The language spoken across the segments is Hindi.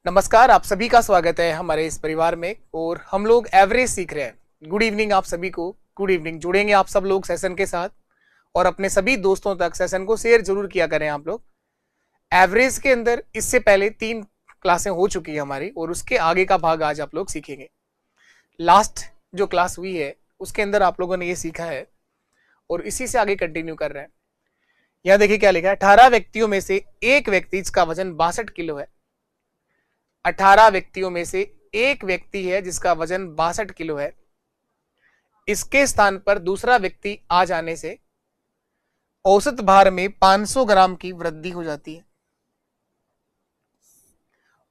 नमस्कार, आप सभी का स्वागत है हमारे इस परिवार में और हम लोग एवरेज सीख रहे हैं। गुड इवनिंग आप सभी को। Good evening. जुड़ेंगे आप सब लोग सेशन के साथ और अपने सभी दोस्तों तक सेशन को शेयर जरूर किया करें आप लोग। एवरेज के अंदर इससे पहले 3 क्लासें हो चुकी है हमारी और उसके आगे का भाग आज आप लोग सीखेंगे। लास्ट जो क्लास हुई है उसके अंदर आप लोगों ने ये सीखा है और इसी से आगे कंटिन्यू कर रहे हैं। यहाँ देखिए क्या लिखा है, 18 व्यक्तियों में से एक व्यक्ति जिसका वजन 62 किलो है। 18 व्यक्तियों में से एक व्यक्ति है जिसका वजन 62 किलो है। इसके स्थान पर दूसरा व्यक्ति आ जाने से औसत भार में 500 ग्राम की वृद्धि हो जाती है।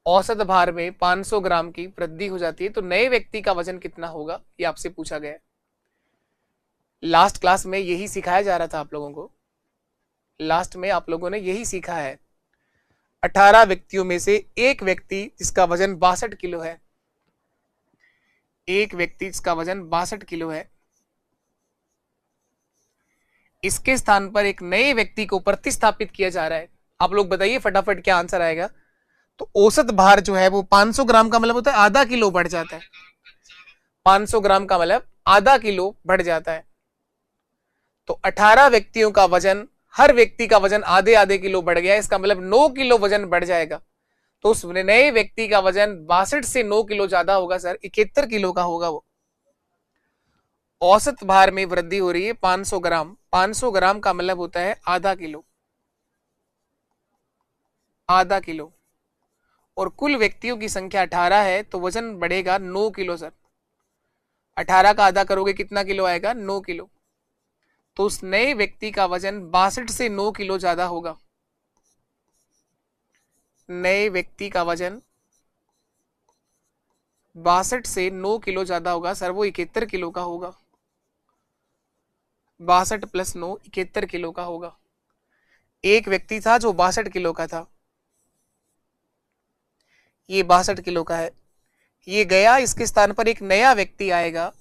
औसत भार में 500 ग्राम की वृद्धि हो जाती है। तो नए व्यक्ति का वजन कितना होगा ये आपसे पूछा गया है। लास्ट क्लास में यही सिखाया जा रहा था आप लोगों को। लास्ट में आप लोगों ने यही सीखा है। 18 व्यक्तियों में से एक व्यक्ति जिसका वजन 62 किलो है, एक व्यक्ति जिसका वजन 62 किलो है, इसके स्थान पर एक नए व्यक्ति को प्रतिस्थापित किया जा रहा है। आप लोग बताइए फटाफट क्या आंसर आएगा। तो औसत भार जो है वो 500 ग्राम का मतलब होता है आधा किलो बढ़ जाता है। 500 ग्राम का मतलब आधा किलो बढ़ जाता है। तो 18 व्यक्तियों का वजन, हर व्यक्ति का वजन आधे आधे किलो बढ़ गया, इसका मतलब 9 किलो वजन बढ़ जाएगा। तो उस नए व्यक्ति का वजन 62 से 9 किलो ज्यादा होगा सर, 71 किलो का होगा वो। औसत भार में वृद्धि हो रही है 500 ग्राम। 500 ग्राम का मतलब होता है आधा किलो, आधा किलो। और कुल व्यक्तियों की संख्या 18 है तो वजन बढ़ेगा 9 किलो सर। 18 का आधा करोगे कितना किलो आएगा? 9 किलो। तो उस नए व्यक्ति का वजन 62 से 9 किलो ज्यादा होगा। नए व्यक्ति का वजन 62 से 9 किलो ज्यादा होगा सर, वो 71 किलो का होगा। 62 प्लस 9 71 किलो का होगा। एक व्यक्ति था जो 62 किलो का था, ये 62 किलो का है, ये गया, इसके स्थान पर एक नया व्यक्ति आएगा,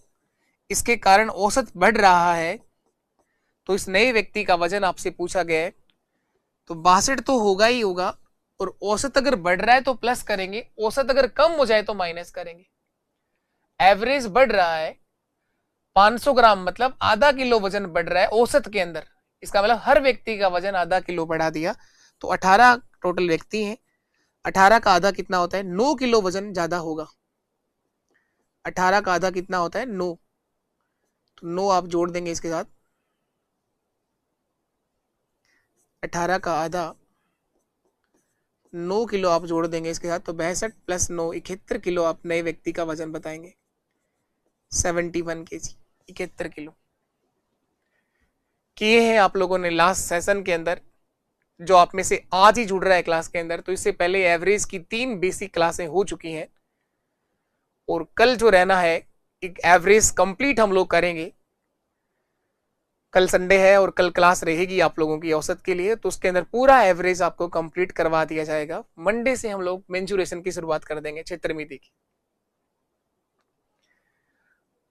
इसके कारण औसत बढ़ रहा है। तो इस नए व्यक्ति का वजन आपसे पूछा गया है, तो 62 तो होगा ही होगा। और औसत अगर बढ़ रहा है तो प्लस करेंगे, औसत अगर कम हो जाए तो माइनस करेंगे। एवरेज बढ़ रहा है 500 ग्राम मतलब आधा किलो वजन बढ़ रहा है औसत के अंदर, इसका मतलब हर व्यक्ति का वजन आधा किलो बढ़ा दिया। तो 18 टोटल व्यक्ति हैं, 18 का आधा कितना होता है? 9 किलो वजन ज्यादा होगा। 18 का आधा कितना होता है? 9। तो 9 आप जोड़ देंगे इसके साथ। 18 का आधा 9 किलो आप जोड़ देंगे इसके साथ, तो 62 प्लस 9 71 किलो आप नए व्यक्ति का वजन बताएंगे। 71 केजी, 71 किलो किए हैं आप लोगों ने लास्ट सेशन के अंदर। जो आप में से आज ही जुड़ रहा है क्लास के अंदर, तो इससे पहले एवरेज की 3 बेसिक क्लासें हो चुकी हैं और कल जो रहना है एक एवरेज कंप्लीट हम लोग करेंगे। कल संडे है और कल क्लास रहेगी आप लोगों की औसत के लिए, तो उसके अंदर पूरा एवरेज आपको कंप्लीट करवा दिया जाएगा। मंडे से हम लोग मेंसुरेशन की शुरुआत कर देंगे, क्षेत्रमिति की।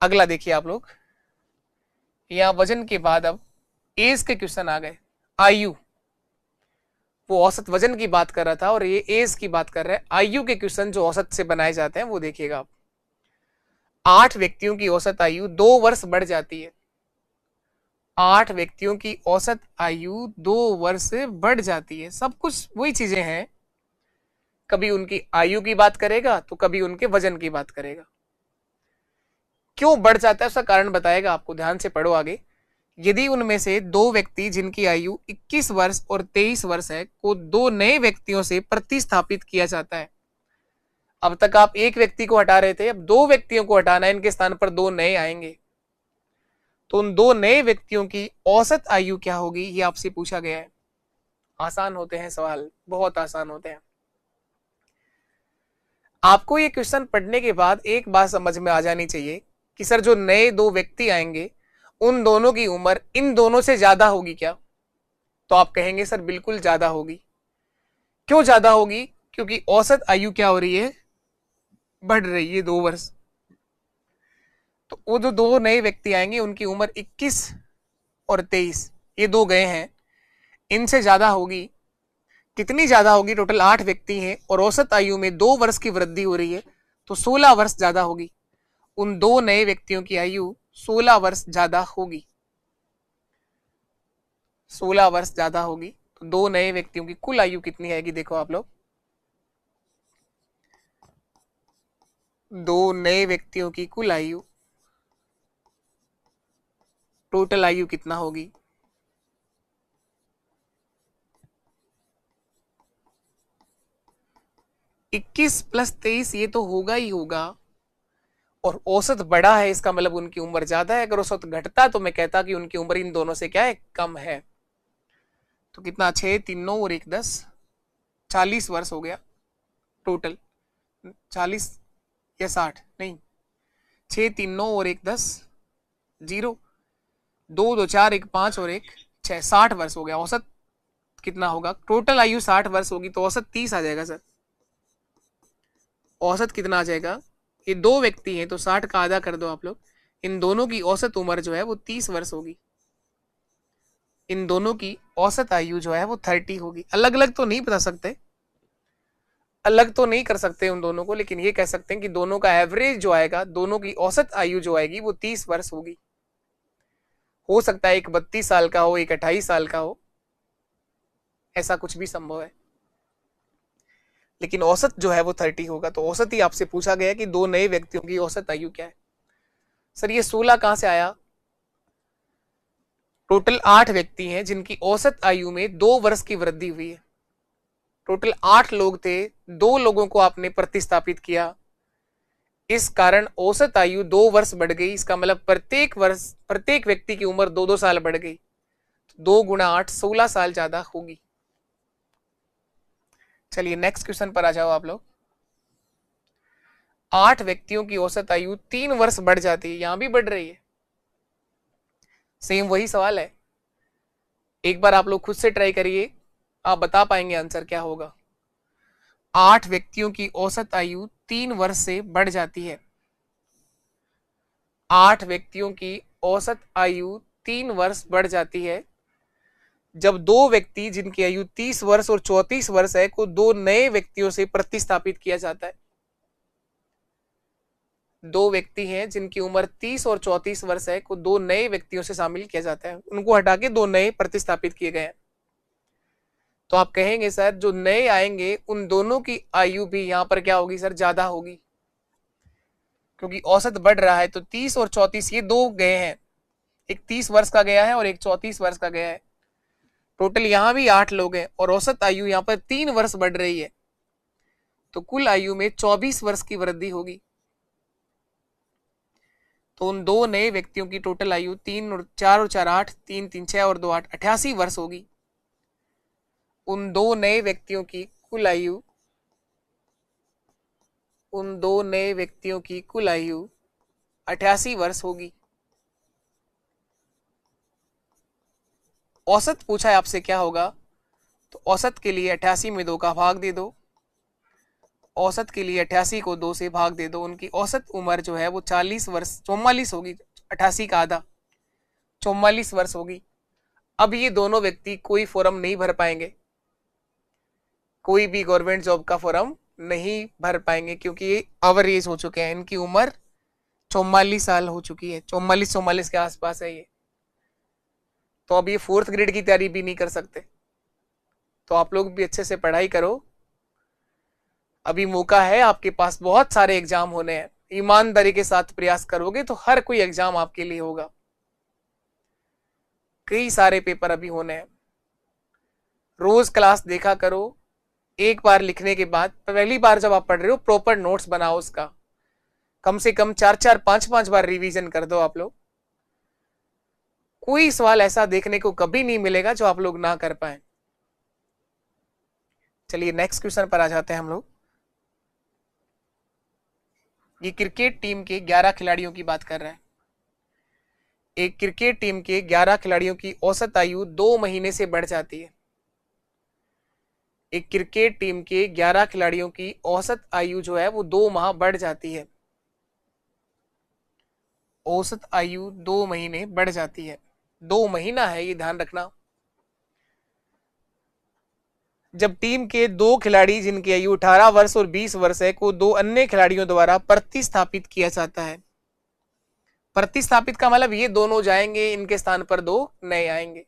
अगला देखिए आप लोग, यहां वजन के बाद अब एज के क्वेश्चन आ गए। आयु, वो औसत वजन की बात कर रहा था और ये एज की बात कर रहा है। आयु के क्वेश्चन जो औसत से बनाए जाते हैं वो देखिएगा आप। 8 व्यक्तियों की औसत आयु 2 वर्ष बढ़ जाती है। 8 व्यक्तियों की औसत आयु 2 वर्ष बढ़ जाती है। सब कुछ वही चीजें हैं, कभी उनकी आयु की बात करेगा तो कभी उनके वजन की बात करेगा। क्यों बढ़ जाता है उसका कारण बताएगा आपको, ध्यान से पढ़ो आगे। यदि उनमें से 2 व्यक्ति जिनकी आयु 21 वर्ष और 23 वर्ष है को 2 नए व्यक्तियों से प्रतिस्थापित किया जाता है। अब तक आप एक व्यक्ति को हटा रहे थे, अब 2 व्यक्तियों को हटाना है, इनके स्थान पर 2 नए आएंगे। तो उन 2 नए व्यक्तियों की औसत आयु क्या होगी ये आपसे पूछा गया है। आसान होते हैं सवाल, बहुत आसान होते हैं। आपको ये क्वेश्चन पढ़ने के बाद एक बात समझ में आ जानी चाहिए कि सर जो नए 2 व्यक्ति आएंगे उन दोनों की उम्र इन दोनों से ज्यादा होगी क्या? तो आप कहेंगे सर बिल्कुल ज्यादा होगी। क्यों ज्यादा होगी? क्योंकि औसत आयु क्या हो रही है? बढ़ रही है 2 वर्ष। तो वो जो 2 नए व्यक्ति आएंगे उनकी उम्र 21 और 23, ये 2 गए हैं, इनसे ज्यादा होगी। कितनी ज्यादा होगी? टोटल 8 व्यक्ति हैं और औसत आयु में 2 वर्ष की वृद्धि हो रही है, तो 16 वर्ष ज्यादा होगी। उन दो नए व्यक्तियों की आयु 16 वर्ष ज्यादा होगी, 16 वर्ष ज्यादा होगी। तो दो नए व्यक्तियों की कुल आयु कितनी आएगी? देखो आप लोग, दो नए व्यक्तियों की कुल आयु, टोटल आयु कितना होगी? 21 प्लस 23, ये तो होगा ही होगा। और औसत बड़ा है, इसका मतलब उनकी उम्र ज्यादा है। अगर औसत घटता तो मैं कहता कि उनकी उम्र इन दोनों से क्या है? कम है। तो कितना? 6 3 9 और 1 10, 40 वर्ष हो गया टोटल। 40 या 60? नहीं, 6 3 9 और 1 10, 0 2 2 4 1 5 और 1 6, 60 वर्ष हो गया। औसत कितना होगा? टोटल आयु 60 वर्ष होगी, तो औसत 30 आ जाएगा सर। औसत कितना आ जाएगा? ये दो व्यक्ति हैं तो 60 का आधा कर दो आप लोग। इन दोनों की औसत उम्र जो है वो 30 वर्ष होगी। इन दोनों की औसत आयु जो है वो 30 होगी। अलग अलग तो नहीं बता सकते, अलग तो नहीं कर सकते उन दोनों को, लेकिन ये कह सकते हैं कि दोनों का एवरेज जो आएगा, दोनों की औसत आयु जो आएगी वो 30 वर्ष होगी। हो सकता है एक 32 साल का हो, एक 28 साल का हो, ऐसा कुछ भी संभव है, लेकिन औसत जो है वो 30 होगा। तो औसत ही आपसे पूछा गया कि दो नए व्यक्तियों की औसत आयु क्या है। सर ये 16 कहां से आया? टोटल 8 व्यक्ति हैं जिनकी औसत आयु में 2 वर्ष की वृद्धि हुई है। टोटल 8 लोग थे, 2 लोगों को आपने प्रतिस्थापित किया, इस कारण औसत आयु 2 वर्ष बढ़ गई। इसका मतलब प्रत्येक वर्ष, प्रत्येक व्यक्ति की उम्र 2 साल बढ़ गई। 2 गुणा 8, 16 साल ज्यादा होगी। चलिए नेक्स्ट क्वेश्चन पर आ जाओ आप लोग। 8 व्यक्तियों की औसत आयु 3 वर्ष बढ़ जाती है, यहां भी बढ़ रही है। सेम वही सवाल है, एक बार आप लोग खुद से ट्राई करिए, आप बता पाएंगे आंसर क्या होगा। 8 व्यक्तियों की औसत आयु 3 वर्ष से बढ़ जाती है। 8 व्यक्तियों की औसत आयु 3 वर्ष बढ़ जाती है जब दो व्यक्ति जिनकी आयु 30 वर्ष और 34 वर्ष है को दो नए व्यक्तियों से प्रतिस्थापित किया जाता है। दो व्यक्ति हैं जिनकी उम्र 30 और 34 वर्ष है को दो नए व्यक्तियों से शामिल किया जाता है, उनको हटा के दो नए प्रतिस्थापित किए गए हैं। तो आप कहेंगे सर जो नए आएंगे उन दोनों की आयु भी यहां पर क्या होगी सर? ज्यादा होगी, क्योंकि औसत बढ़ रहा है। तो 30 और 34 ये दो गए हैं, एक 30 वर्ष का गया है और एक 34 वर्ष का गया है। टोटल यहां भी 8 लोग हैं और औसत आयु यहां पर 3 वर्ष बढ़ रही है, तो कुल आयु में 24 वर्ष की वृद्धि होगी। तो उन दो नए व्यक्तियों की टोटल आयु 3 और 4 और 4 8, 3 3 6 और 2 8, 88 वर्ष होगी। उन दो नए व्यक्तियों की कुल आयु, उन दो नए व्यक्तियों की कुल आयु 88 वर्ष होगी। औसत पूछा है आपसे क्या होगा, तो औसत के लिए 88 में 2 का भाग दे दो। औसत के लिए 88 को 2 से भाग दे दो। उनकी औसत उम्र जो है वो 40 वर्ष, 44 होगी। 88 का आधा 44 वर्ष होगी। अब ये दोनों व्यक्ति कोई फॉर्म नहीं भर पाएंगे, कोई भी गवर्नमेंट जॉब का फॉर्म नहीं भर पाएंगे, क्योंकि ये ओवर एज हो चुके हैं। इनकी उम्र 44 साल हो चुकी है, 44 के आसपास है ये। तो अब ये 4th ग्रेड की तैयारी भी नहीं कर सकते। तो आप लोग भी अच्छे से पढ़ाई करो, अभी मौका है आपके पास, बहुत सारे एग्जाम होने हैं। ईमानदारी के साथ प्रयास करोगे तो हर कोई एग्जाम आपके लिए होगा। कई सारे पेपर अभी होने हैं। रोज क्लास देखा करो। एक बार लिखने के बाद, पहली बार जब आप पढ़ रहे हो प्रॉपर नोट्स बनाओ, उसका कम से कम 4 5 बार रिवीजन कर दो आप लोग। कोई सवाल ऐसा देखने को कभी नहीं मिलेगा जो आप लोग ना कर पाए। चलिए नेक्स्ट क्वेश्चन पर आ जाते हैं हम लोग। ये क्रिकेट टीम के 11 खिलाड़ियों की बात कर रहे हैं। एक क्रिकेट टीम के 11 खिलाड़ियों की औसत आयु 2 महीने से बढ़ जाती है। एक क्रिकेट टीम के 11 खिलाड़ियों की औसत आयु जो है वो 2 माह बढ़ जाती है। औसत आयु 2 महीने बढ़ जाती है। 2 महीना है, ये ध्यान रखना। जब टीम के दो खिलाड़ी जिनकी आयु 18 वर्ष और 20 वर्ष है को दो अन्य खिलाड़ियों द्वारा प्रतिस्थापित किया जाता है। प्रतिस्थापित का मतलब ये दोनों जाएंगे, इनके स्थान पर दो नए आएंगे।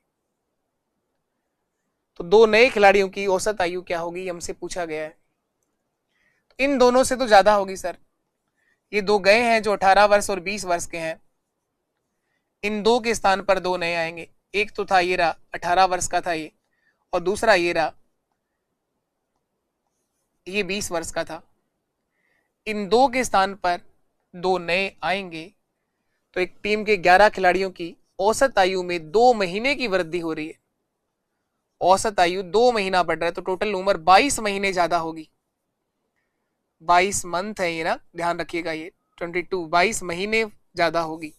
तो दो नए खिलाड़ियों की औसत आयु क्या होगी, हमसे पूछा गया है। इन दोनों से तो ज्यादा होगी सर। ये दो गए हैं जो 18 वर्ष और 20 वर्ष के हैं, इन दो के स्थान पर दो नए आएंगे। एक तो था ये रहा 18 वर्ष का था ये, और दूसरा ये रहा ये 20 वर्ष का था। इन दो के स्थान पर दो नए आएंगे तो एक टीम के 11 खिलाड़ियों की औसत आयु में 2 महीने की वृद्धि हो रही है। औसत आयु 2 महीना बढ़ रहा है तो टोटल उम्र 22 महीने ज्यादा होगी। 22 मंथ है ये ना, ध्यान रखिएगा, ये 22 महीने ज्यादा होगी।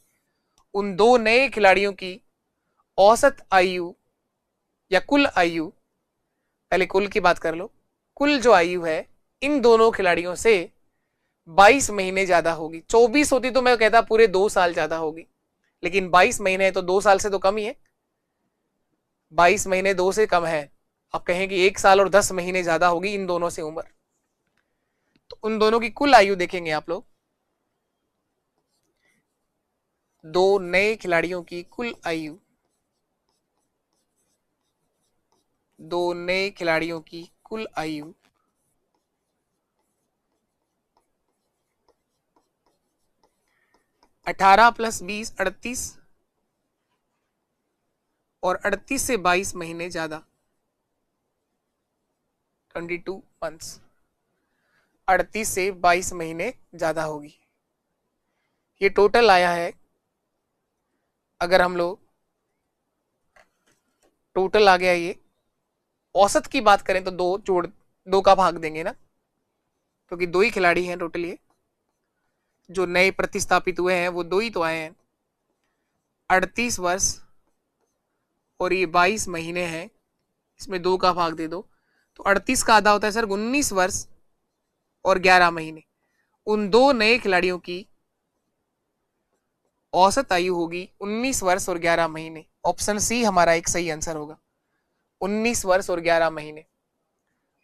उन दो नए खिलाड़ियों की औसत आयु या कुल आयु, पहले कुल की बात कर लो, कुल जो आयु है इन दोनों खिलाड़ियों से 22 महीने ज्यादा होगी। 24 होती तो मैं कहता पूरे 2 साल ज्यादा होगी, लेकिन 22 महीने है तो 2 साल से तो कम ही है। 22 महीने 2 से कम है, आप कहें कि 1 साल और 10 महीने ज्यादा होगी इन दोनों से उम्र। तो उन दोनों की कुल आयु देखेंगे आप लोग, दो नए खिलाड़ियों की कुल आयु, दो नए खिलाड़ियों की कुल आयु 18 + 20 38 और 38 से 22 महीने ज्यादा 22 मंथ्स, 38 से 22 महीने ज्यादा होगी। ये टोटल आया है, अगर हम लोग टोटल आ गया ये, औसत की बात करें तो दो का भाग देंगे ना, क्योंकि दो ही खिलाड़ी हैं टोटल, ये जो नए प्रतिस्थापित हुए हैं वो दो ही तो आए हैं। 38 वर्ष और ये 22 महीने हैं, इसमें 2 का भाग दे दो तो 38 का आधा होता है सर 19 वर्ष और 11 महीने। उन दो नए खिलाड़ियों की औसत आयु होगी 19 वर्ष और 11 महीने। ऑप्शन सी हमारा एक सही आंसर होगा, 19 वर्ष और 11 महीने।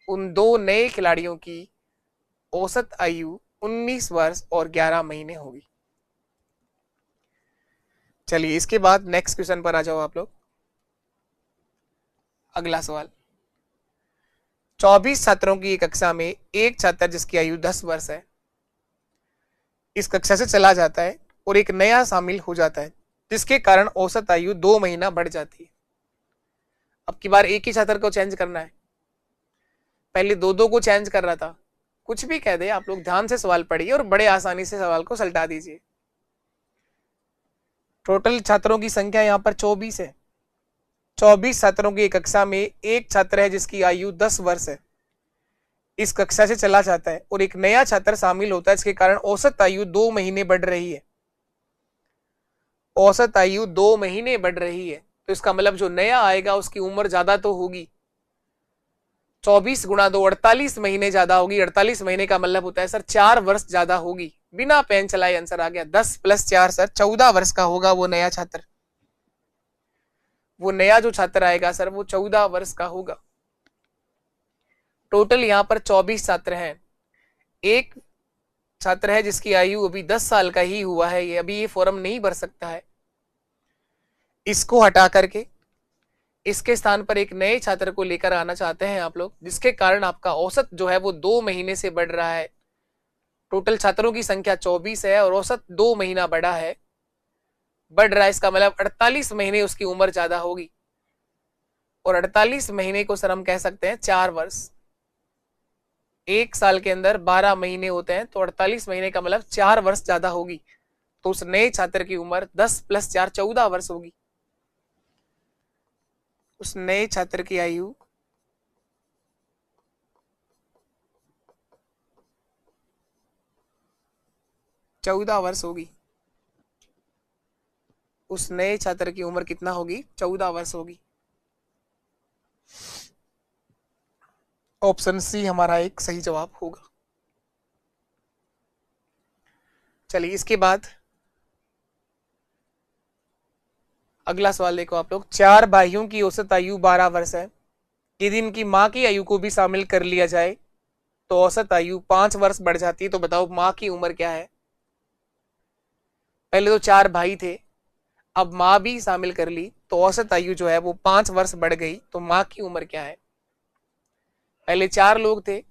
उन दो नए खिलाड़ियों की औसत आयु 19 वर्ष और 11 महीने होगी। चलिए इसके बाद नेक्स्ट क्वेश्चन पर आ जाओ आप लोग। अगला सवाल, 24 छात्रों की एक कक्षा में एक छात्र जिसकी आयु 10 वर्ष है इस कक्षा से चला जाता है और एक नया शामिल हो जाता है, जिसके कारण औसत आयु 2 महीना बढ़ जाती है। अब की बार एक ही छात्र को चेंज करना है, पहले दो को चेंज कर रहा था। कुछ भी कह दे, आप लोग ध्यान से सवाल पढ़िए और बड़े आसानी से सवाल को सलटा दीजिए। टोटल छात्रों की संख्या यहाँ पर 24 है। 24 छात्रों की कक्षा में एक छात्र है जिसकी आयु 10 वर्ष है, इस कक्षा से चला जाता है और एक नया छात्र शामिल होता है, इसके कारण औसत आयु 2 महीने बढ़ रही है। औसत आयु 2 महीने बढ़ रही है तो इसका मतलब जो नया आएगा उसकी उम्र ज्यादा तो होगी। 24 × 2 48 महीने ज्यादा होगी। 48 महीने का मतलब होता है सर 4 वर्ष ज्यादा होगी। बिना पेन चलाए आंसर आ गया। 10 + 4 सर 14 वर्ष का होगा वो नया छात्र। वो नया जो छात्र आएगा सर वो 14 वर्ष का होगा। टोटल यहाँ पर 24 छात्र हैं। एक छात्र है जिसकी आयु अभी 10 साल का ही हुआ है, ये अभी ये फॉर्म नहीं भर सकता है। इसको हटा करके इसके स्थान पर एक नए छात्र को लेकर आना चाहते हैं आप लोग, जिसके कारण आपका औसत जो है वो 2 महीने से बढ़ रहा है। टोटल छात्रों की संख्या 24 है और औसत 2 महीना बढ़ा है, बढ़ रहा है। इसका मतलब 48 महीने उसकी उम्र ज्यादा होगी और 48 महीने को सर हम कह सकते हैं 4 वर्ष। एक साल के अंदर 12 महीने होते हैं तो 48 महीने का मतलब 4 वर्ष ज्यादा होगी। तो उस नए छात्र की उम्र 10 + 4 14 वर्ष होगी। उस नए छात्र की आयु 14 वर्ष होगी। उस नए छात्र की उम्र कितना होगी? 14 वर्ष होगी। ऑप्शन सी हमारा एक सही जवाब होगा। चलिए इसके बाद अगला सवाल देखो आप लोग। 4 भाइयों की औसत आयु 12 वर्ष है। यदि इनकी माँ की आयु को भी शामिल कर लिया जाए तो औसत आयु 5 वर्ष बढ़ जाती है। तो बताओ माँ की उम्र क्या है? पहले तो 4 भाई थे, अब माँ भी शामिल कर ली तो औसत आयु जो है वो 5 वर्ष बढ़ गई। तो माँ की उम्र क्या है? पहले 4 लोग थे,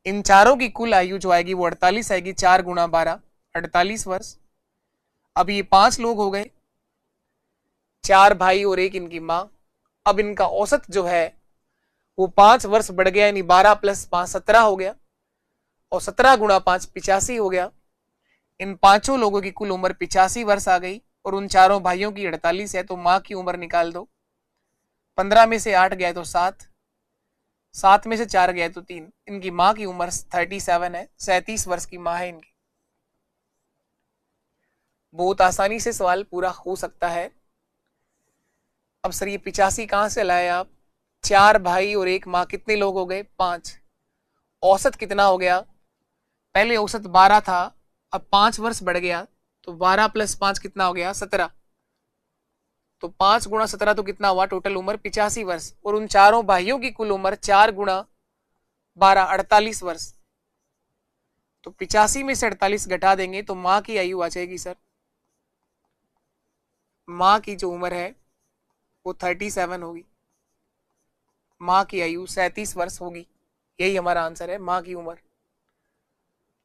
इन चारों की कुल आयु जो आएगी वो 48 आएगी। 4 गुणा 12 48 वर्ष। अब ये 5 लोग हो गए, 4 भाई और एक इनकी माँ। अब इनका औसत जो है वो 5 वर्ष बढ़ गया, यानी 12 + 5 17 हो गया, और 17 गुणा 5 85 हो गया। इन पांचों लोगों की कुल उम्र 85 वर्ष आ गई, और उन चारों भाइयों की 48 है। तो माँ की उम्र निकाल दो। 15 में से 8 गया तो 7, 7 में से 4 गया तो 3। इनकी माँ की उम्र 37 है, 37 वर्ष की माँ है इनकी। बहुत आसानी से सवाल पूरा हो सकता है। अब सर ये 85 कहां से लाए आप? 4 भाई और एक माँ, कितने लोग हो गए? 5। औसत कितना हो गया? पहले औसत 12 था, अब 5 वर्ष बढ़ गया, तो 12 + 5 कितना हो गया? 17। तो 5 गुणा 17 तो कितना हुआ? टोटल उम्र 85 वर्ष। और उन चारों भाइयों की कुल उम्र 4 गुणा 12 48 वर्ष। तो 85 में से 48 घटा देंगे तो माँ की आयु आ जाएगी सर, माँ की जो उम्र है वो 37 होगी। माँ की आयु 37 वर्ष होगी। यही हमारा आंसर है, माँ की उम्र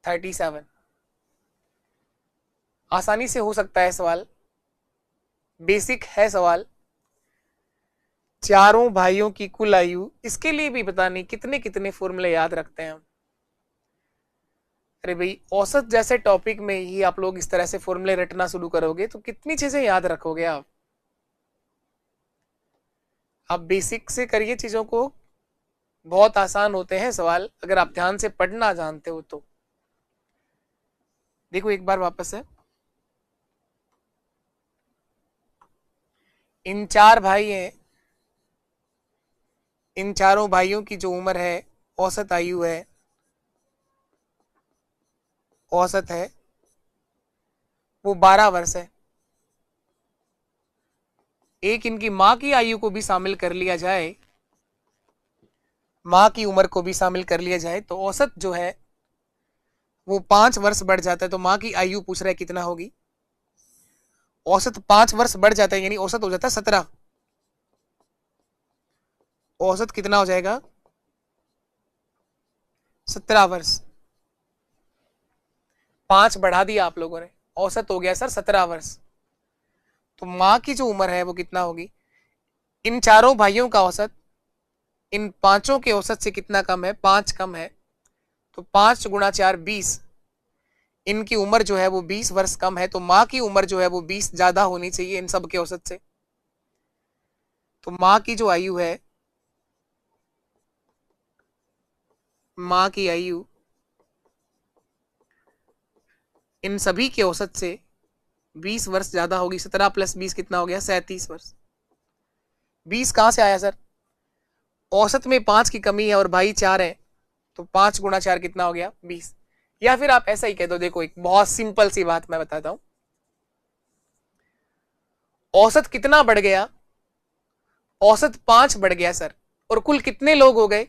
37। आसानी से हो सकता है सवाल, बेसिक है सवाल। चारों भाइयों की कुल आयु, इसके लिए भी पता नहीं कितने कितने फॉर्मूले याद रखते हैं हम। अरे भाई, औसत जैसे टॉपिक में ही आप लोग इस तरह से फॉर्मूले रटना शुरू करोगे तो कितनी चीजें याद रखोगे आप? आप बेसिक से करिए चीजों को, बहुत आसान होते हैं सवाल अगर आप ध्यान से पढ़ना जानते हो तो। देखो एक बार वापस है, इन 4 भाई हैं, इन चारों भाइयों की जो उम्र है, औसत आयु है, औसत है वो 12 वर्ष है। एक इनकी माँ की आयु को भी शामिल कर लिया जाए, माँ की उम्र को भी शामिल कर लिया जाए तो औसत जो है वो 5 वर्ष बढ़ जाता है। तो माँ की आयु पूछ रहा है कितना होगी? औसत 5 वर्ष बढ़ जाता है, यानी औसत हो जाता है 17। औसत कितना हो जाएगा? 17 वर्ष। 5 बढ़ा दिया आप लोगों ने, औसत हो गया सर 17 वर्ष। तो माँ की जो उम्र है वो कितना होगी? इन चारों भाइयों का औसत इन पांचों के औसत से कितना कम है? 5 कम है। तो 5 गुणा 4 20। इनकी उम्र जो है वो 20 वर्ष कम है, तो माँ की उम्र जो है वो 20 ज्यादा होनी चाहिए इन सब के औसत से। तो माँ की जो आयु है, माँ की आयु इन सभी के औसत से 20 वर्ष ज्यादा होगी। 17 + 20 कितना हो गया? 37 वर्ष। 20 कहां से आया सर? औसत में 5 की कमी है और भाई 4 है, तो 5 गुणा 4 कितना हो गया? 20। या फिर आप ऐसा ही कह दो, देखो एक बहुत सिंपल सी बात मैं बताता हूं, औसत कितना बढ़ गया? औसत 5 बढ़ गया सर, और कुल कितने लोग हो गए?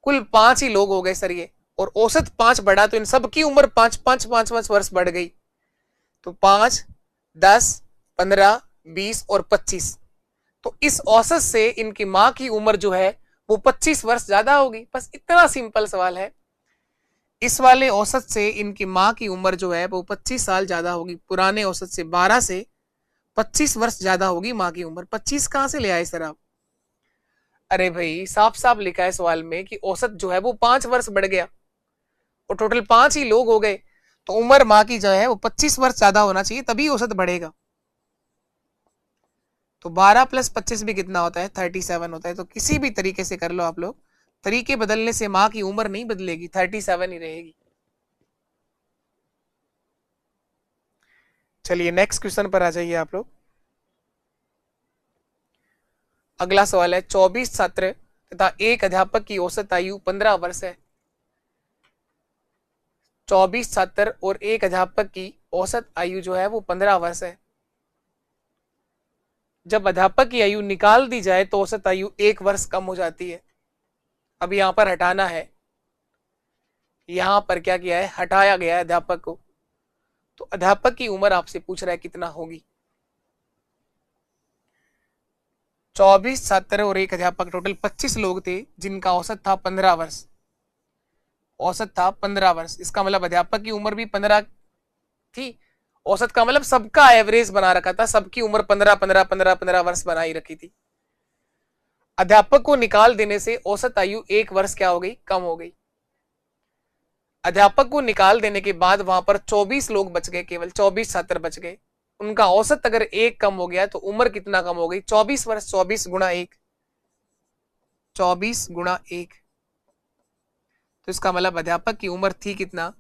कुल 5 ही लोग हो गए सर ये, और औसत 5 बढ़ा तो इन सबकी उम्र 5 वर्ष बढ़ गई। तो 5 10 15 20 और 25। तो इस औसत से इनकी माँ की उम्र जो है वो 25 वर्ष ज्यादा होगी। बस इतना सिंपल सवाल है। इस वाले औसत से इनकी माँ की उम्र जो है वो 25 साल ज्यादा होगी। पुराने औसत से 12 से 25 वर्ष ज्यादा होगी माँ की उम्र। 25 कहां से ले आए सर आप? अरे भाई, साफ साफ लिखा है सवाल में कि औसत जो है वो 5 वर्ष बढ़ गया, और टोटल 5 ही लोग हो गए, तो उम्र माँ की जो है वो 25 वर्ष ज्यादा होना चाहिए, तभी औसत बढ़ेगा। तो 12 + 25 भी कितना होता है? 37 होता है। तो किसी भी तरीके से कर लो आप लोग, तरीके बदलने से माँ की उम्र नहीं बदलेगी, 37 ही रहेगी। चलिए नेक्स्ट क्वेश्चन पर आ जाइए आप लोग। अगला सवाल है, 24 छात्र तथा एक अध्यापक की औसत आयु 15 वर्ष है। 24 छात्र और एक अध्यापक की औसत आयु जो है वो 15 वर्ष है। जब अध्यापक की आयु निकाल दी जाए तो औसत आयु 1 वर्ष कम हो जाती है। अब यहां पर हटाना है, यहां पर क्या किया है, हटाया गया है अध्यापक को। तो अध्यापक की उम्र आपसे पूछ रहा है कितना होगी। 24 छात्र और एक अध्यापक, टोटल 25 लोग थे जिनका औसत था 15 वर्ष। औसत था 15 वर्ष, इसका मतलब अध्यापक की उम्र भी 15 थी। औसत का मतलब सबका एवरेज बना रखा था, सबकी उम्र 15 वर्ष बनाई रखी थी। अध्यापक को निकाल देने से औसत आयु 1 वर्ष क्या हो गई, कम हो गई। अध्यापक को निकाल देने के बाद वहां पर 24 लोग बच गए, केवल 24 छात्र बच गए। उनका औसत अगर 1 कम हो गया तो उम्र कितना कम हो गई, 24 वर्ष। 24 गुणा 1, 24 गुणा 1, तो इसका मतलब अध्यापक की उम्र थी कितना,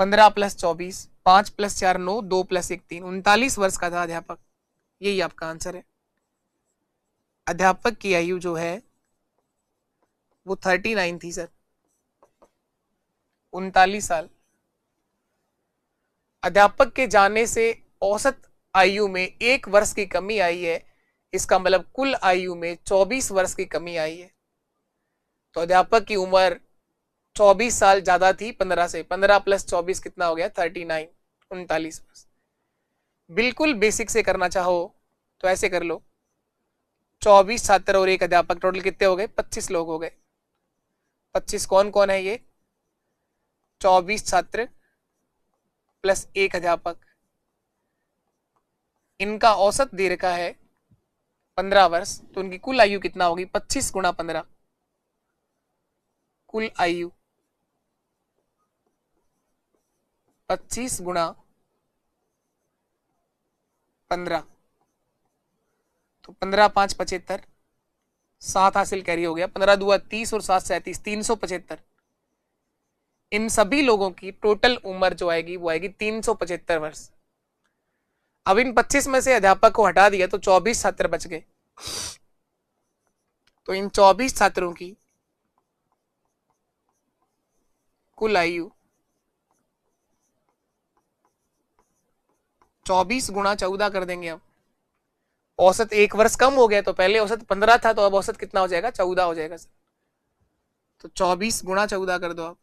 15 प्लस 24, 5 प्लस 4 9, 2 प्लस 1 3, 39 वर्ष का था अध्यापक। यही आपका आंसर है। अध्यापक की आयु जो है वो 39 थी सर, 39 साल। अध्यापक के जाने से औसत आयु में 1 वर्ष की कमी आई है, इसका मतलब कुल आयु में 24 वर्ष की कमी आई है। तो अध्यापक की उम्र 24 साल ज्यादा थी 15 से। 15 प्लस 24 कितना हो गया, 39, 39 वर्ष। बिल्कुल बेसिक से करना चाहो तो ऐसे कर लो, 24 छात्र और एक अध्यापक, टोटल कितने हो गए, 25 लोग हो गए। 25 कौन कौन है ये, 24 छात्र प्लस 1 अध्यापक, इनका औसत दे रखा है 15 वर्ष, तो उनकी कुल आयु कितना होगी, 25 गुणा 15, कुल आयु 25 गुणा 15, तो 15 5 75, 7 हासिल कैरी हो गया, 15 दुआ 30 और 7 37, 375। इन सभी लोगों की टोटल उम्र जो आएगी वो आएगी 375 वर्ष। अब इन 25 में से अध्यापक को हटा दिया तो 24 छात्र बच गए। तो इन 24 छात्रों की कुल आयु 24 गुणा 14 कर देंगे। अब औसत 1 वर्ष कम हो गया, तो पहले औसत 15 था, तो अब औसत कितना हो जाएगा, 14 हो जाएगा सर। तो 24 गुणा 14 कर दो आप,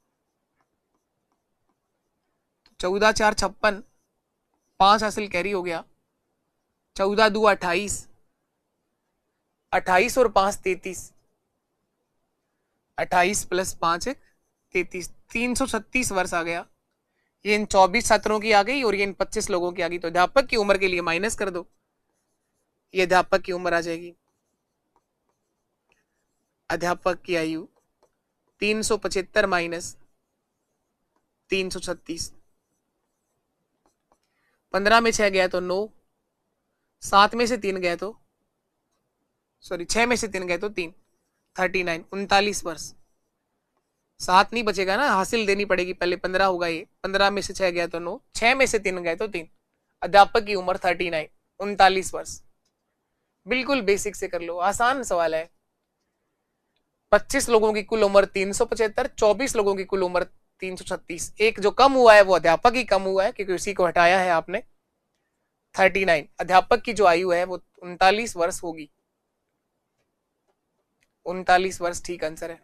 14 4 56, 5 हासिल कैरी हो गया, 14 दो 28, 28 और 5 33, 28 प्लस 5 33, 336 वर्ष आ गया। ये इन 24 छात्रों की आ गई और ये इन 25 लोगों की आ गई। तो अध्यापक की उम्र के लिए माइनस कर दो, ये अध्यापक की उम्र आ जाएगी। अध्यापक की आयु 375 माइनस 336, 15 में 6 गया तो 9, 7 में से 3 गया तो, सॉरी 6 में से 3 गए तो 3, 39, 39 वर्ष। 7 नहीं बचेगा ना, हासिल देनी पड़ेगी पहले, 15 होगा ये, 15 में से 6 गया तो 9, 6 में से 3 गए तो 3। अध्यापक की उम्र 39, 39 वर्ष। बिल्कुल बेसिक से कर लो, आसान सवाल है। 25 लोगों की कुल उम्र 375, 24 लोगों की कुल उम्र 336। एक जो कम हुआ है वो अध्यापक ही कम हुआ है क्योंकि उसी को हटाया है आपने। 39, अध्यापक की जो आयु है वो 39 वर्ष होगी। 39 वर्ष ठीक आंसर है।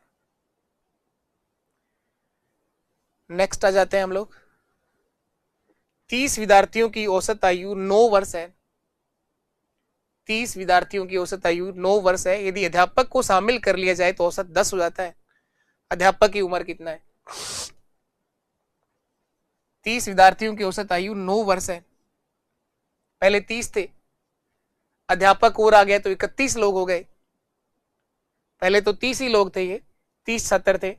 नेक्स्ट आ जाते हैं हम लोग। 30 विद्यार्थियों की औसत आयु 9 वर्ष है। 30 विद्यार्थियों की औसत आयु 9 वर्ष है। यदि अध्यापक को शामिल कर लिया जाए तो औसत 10 हो जाता है। अध्यापक की उम्र कितना है? 30 विद्यार्थियों की औसत आयु 9 वर्ष है। पहले 30 थे, अध्यापक और आ गया तो 31 लोग हो गए। पहले तो 30 ही लोग थे, ये 30 छात्र थे।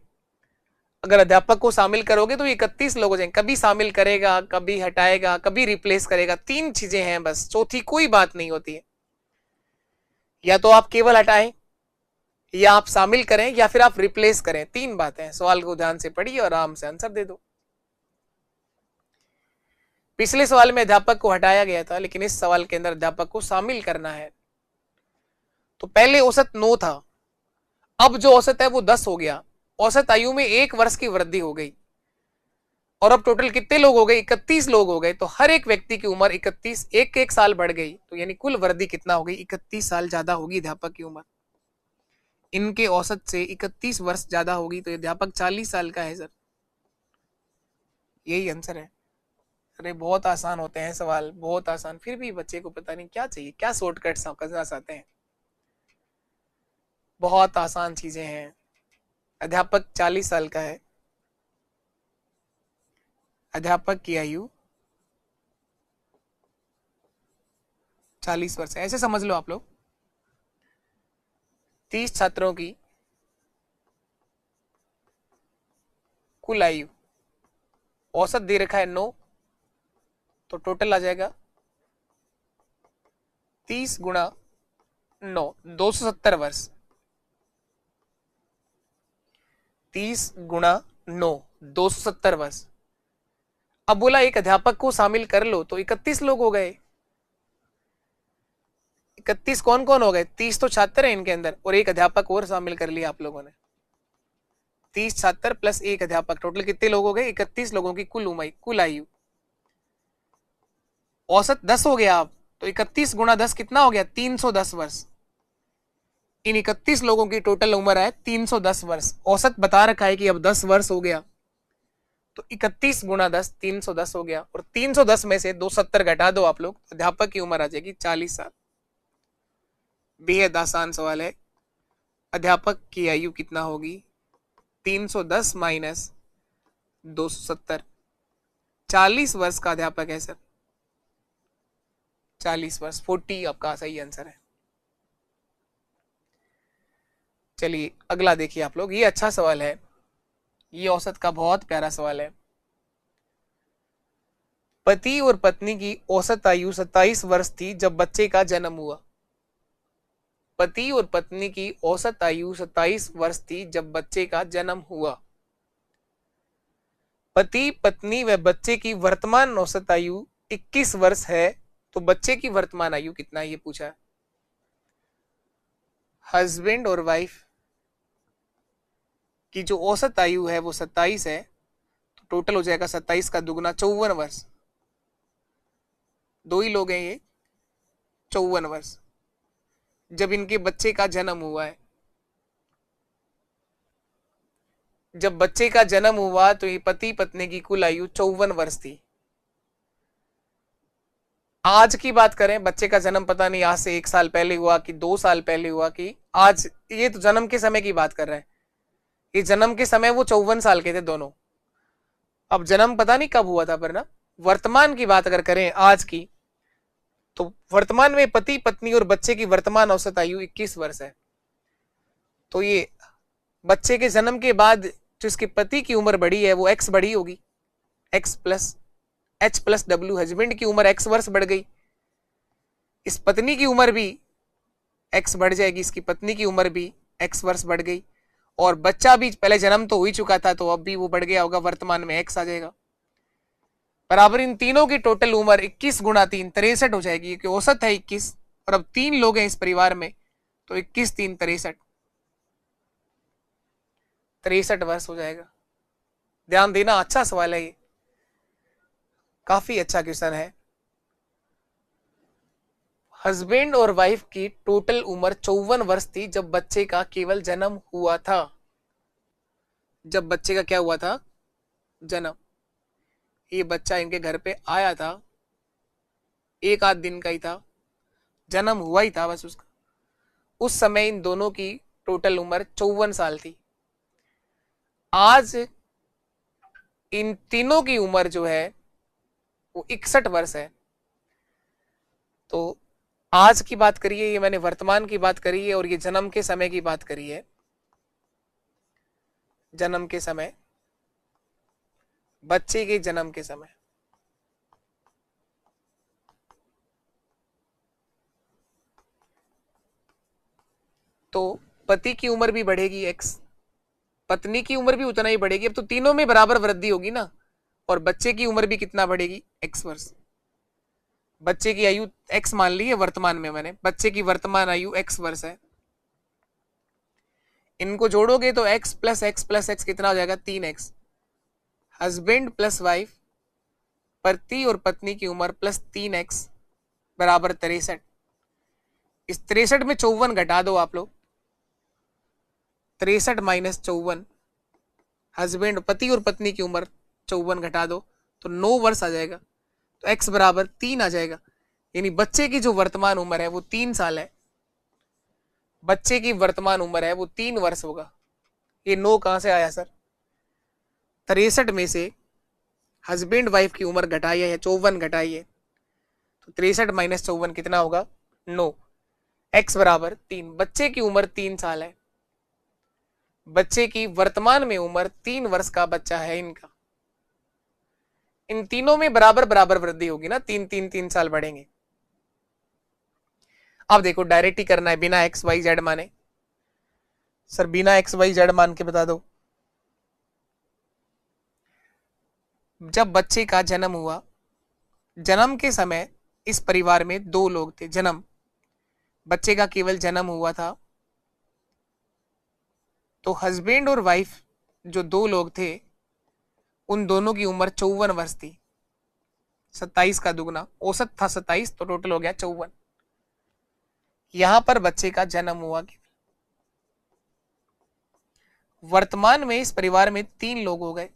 अगर अध्यापक को शामिल करोगे तो 31 लोग हो जाएंगे। कभी शामिल करेगा, कभी हटाएगा, कभी रिप्लेस करेगा। 3 चीजें हैं बस, चौथी कोई बात नहीं होती है। या तो आप केवल हटाएं, या आप शामिल करें, या फिर आप रिप्लेस करें। 3 बातें हैं। सवाल को ध्यान से पढ़िए और आराम से आंसर दे दो। पिछले सवाल में अध्यापक को हटाया गया था, लेकिन इस सवाल के अंदर अध्यापक को शामिल करना है। तो पहले औसत 9 था, अब जो औसत है वो 10 हो गया। औसत आयु में 1 वर्ष की वृद्धि हो गई। और अब टोटल कितने लोग हो गए, 31 लोग हो गए। तो हर एक व्यक्ति की उम्र 31 एक एक साल बढ़ गई, तो यानी कुल वृद्धि कितना हो गई, 31 साल ज्यादा होगी अध्यापक की उम्र। इनके औसत से 31 वर्ष ज्यादा होगी, तो अध्यापक 40 साल का है सर। यही आंसर है। अरे बहुत आसान होते हैं सवाल, बहुत आसान, फिर भी बच्चे को पता नहीं क्या चाहिए, क्या शॉर्टकट करना चाहते हैं। बहुत आसान चीजें हैं। अध्यापक 40 साल का है। अध्यापक की आयु 40 वर्ष है, ऐसे समझ लो आप लोग। 30 छात्रों की कुल आयु, औसत दे रखा है 9, तो टोटल आ जाएगा 30 गुणा 9, 270 वर्ष। 30 गुणा 9, 270 वर्ष। अब बोला एक अध्यापक को शामिल कर लो, तो 31 लोग हो गए। 31 कौन कौन हो गए, 30 तो छात्र हैं इनके अंदर, और एक अध्यापक और शामिल कर लिया आप लोगों ने। 30 छात्र प्लस एक अध्यापक, टोटल कितने लोग हो गए, 31 लोगों की कुल आयु। औसत 10 हो गया। अब तो 31 गुणा 10 कितना हो गया, 310 वर्ष। इन 31 लोगों की टोटल उम्र है 310 वर्ष। औसत बता रखा है कि अब 10 वर्ष हो गया, तो 31 गुणा 10 310 हो गया, और 310 में से 270 घटा दो आप लोग, अध्यापक की उम्र आ जाएगी 40 साल। बेहद आसान सवाल है। अध्यापक की आयु कितना होगी, 310 माइनस 270, 40 वर्ष का अध्यापक है सर। 40 वर्ष, 40 आपका सही आंसर है। चलिए अगला देखिए आप लोग, ये अच्छा सवाल है, ये औसत का बहुत प्यारा सवाल है। पति और पत्नी की औसत आयु 27 वर्ष थी जब बच्चे का जन्म हुआ। पति और पत्नी की औसत आयु 27 वर्ष थी जब बच्चे का जन्म हुआ। पति पत्नी व बच्चे की वर्तमान औसत आयु 21 वर्ष है, तो बच्चे की वर्तमान आयु कितना है, ये पूछा है। हस्बैंड और वाइफ की जो औसत आयु है वो 27 है, तो टोटल हो जाएगा 27 का दुगना 54 वर्ष। दो ही लोग हैं ये, 54 वर्ष जब इनके बच्चे का जन्म हुआ है। जब बच्चे का जन्म हुआ तो ये पति पत्नी की कुल आयु 54 वर्ष थी। आज की बात करें, बच्चे का जन्म पता नहीं आज से 1 साल पहले हुआ कि 2 साल पहले हुआ कि आज, ये तो जन्म के समय की बात कर रहे हैं। ये जन्म के समय वो 54 साल के थे दोनों। अब जन्म पता नहीं कब हुआ था, पर ना वर्तमान की बात अगर करें आज की, तो वर्तमान में पति पत्नी और बच्चे की वर्तमान औसत आयु 21 वर्ष है। तो ये बच्चे के जन्म के बाद जो इसके पति की उम्र बढ़ी है वो एक्स बढ़ी होगी, x plus H plus W. Husband की उम्र एक्स वर्ष बढ़ गई, इस पत्नी की उम्र भी एक्स बढ़ जाएगी, इसकी पत्नी की उम्र भी एक्स वर्ष बढ़ गई, और बच्चा भी पहले जन्म तो हो ही चुका था, तो अब भी वो बढ़ गया होगा, वर्तमान में एक्स आ जाएगा। बराबर इन तीनों की टोटल उम्र 21 गुणा 3 63 हो जाएगी, क्योंकि औसत है 21 और अब 3 लोग हैं इस परिवार में, तो 21 3 63, 63 वर्ष हो जाएगा। ध्यान देना, अच्छा सवाल है ये, काफी अच्छा क्वेश्चन है। हस्बैंड और वाइफ की टोटल उम्र 54 वर्ष थी जब बच्चे का केवल जन्म हुआ था। जब बच्चे का क्या हुआ था, जन्म। ये बच्चा इनके घर पे आया था, 1 आध दिन का ही था, जन्म हुआ ही था बस उसका। उस समय इन दोनों की टोटल उम्र 54 साल थी। आज इन तीनों की उम्र जो है वो 61 वर्ष है। तो आज की बात करिए, ये मैंने वर्तमान की बात करी है, और ये जन्म के समय की बात करी है। जन्म के समय, बच्चे के जन्म के समय। तो पति की उम्र भी बढ़ेगी एक्स, पत्नी की उम्र भी उतना ही बढ़ेगी। अब तो तीनों में बराबर वृद्धि होगी ना, और बच्चे की उम्र भी कितना बढ़ेगी, एक्स वर्ष। बच्चे की आयु एक्स मान ली है वर्तमान में मैंने, बच्चे की वर्तमान आयु एक्स वर्ष है। इनको जोड़ोगे तो x plus x plus x कितना हो जाएगा, 3x। हस्बैंड प्लस वाइफ, पति और पत्नी की उम्र प्लस 3x बराबर 63। इस 63 में 54 घटा दो आप लोग, 63 माइनस 54, हस्बैंड पति और पत्नी की उम्र 54 घटा दो तो 9 वर्ष आ जाएगा, तो x बराबर 3 आ जाएगा। यानी बच्चे की जो वर्तमान उम्र है वो 3 साल है, बच्चे की वर्तमान उम्र है वो 3 वर्ष होगा। ये 9 कहां से आया सर? 63 में से हस्बैंड वाइफ की उम्र घटाई है, 54 घटाई है, तो 63 माइनस 54 कितना होगा? 9। x बराबर 3। बच्चे की उम्र 3 साल है, बच्चे की वर्तमान में उम्र 3 वर्ष का बच्चा है इनका। इन तीनों में बराबर बराबर वृद्धि होगी ना, 3 साल बढ़ेंगे। अब देखो डायरेक्ट ही करना है बिना एक्स वाई जेड माने। सर बिना एक्स वाई जेड मान के बता दो। जब बच्चे का जन्म हुआ, जन्म के समय इस परिवार में 2 लोग थे। जन्म, बच्चे का केवल जन्म हुआ था, तो हस्बैंड और वाइफ जो 2 लोग थे उन दोनों की उम्र 54 वर्ष थी। 27 का दुगना, औसत था 27 तो टोटल हो गया 54। यहां पर बच्चे का जन्म हुआ। वर्तमान में इस परिवार में 3 लोग हो गए,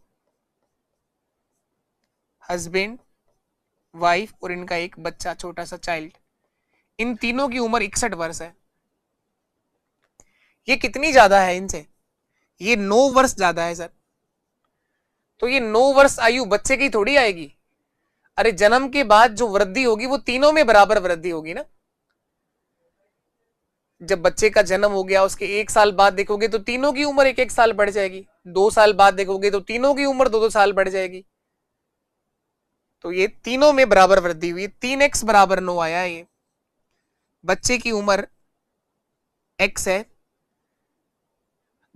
हस्बैंड, वाइफ और इनका एक बच्चा, छोटा सा चाइल्ड। इन तीनों की उम्र 61 वर्ष है। ये कितनी ज्यादा है इनसे? ये 9 वर्ष ज्यादा है सर। तो ये 9 वर्ष आयु बच्चे की थोड़ी आएगी। अरे जन्म के बाद जो वृद्धि होगी वो तीनों में बराबर वृद्धि होगी ना। जब बच्चे का जन्म हो गया उसके 1 साल बाद देखोगे तो तीनों की उम्र 1 साल बढ़ जाएगी। 2 साल बाद देखोगे तो तीनों की उम्र 2 साल बढ़ जाएगी। तो ये तीनों में बराबर वृद्धि हुई। 3x बराबर 9 आया। ये बच्चे की उम्र x है,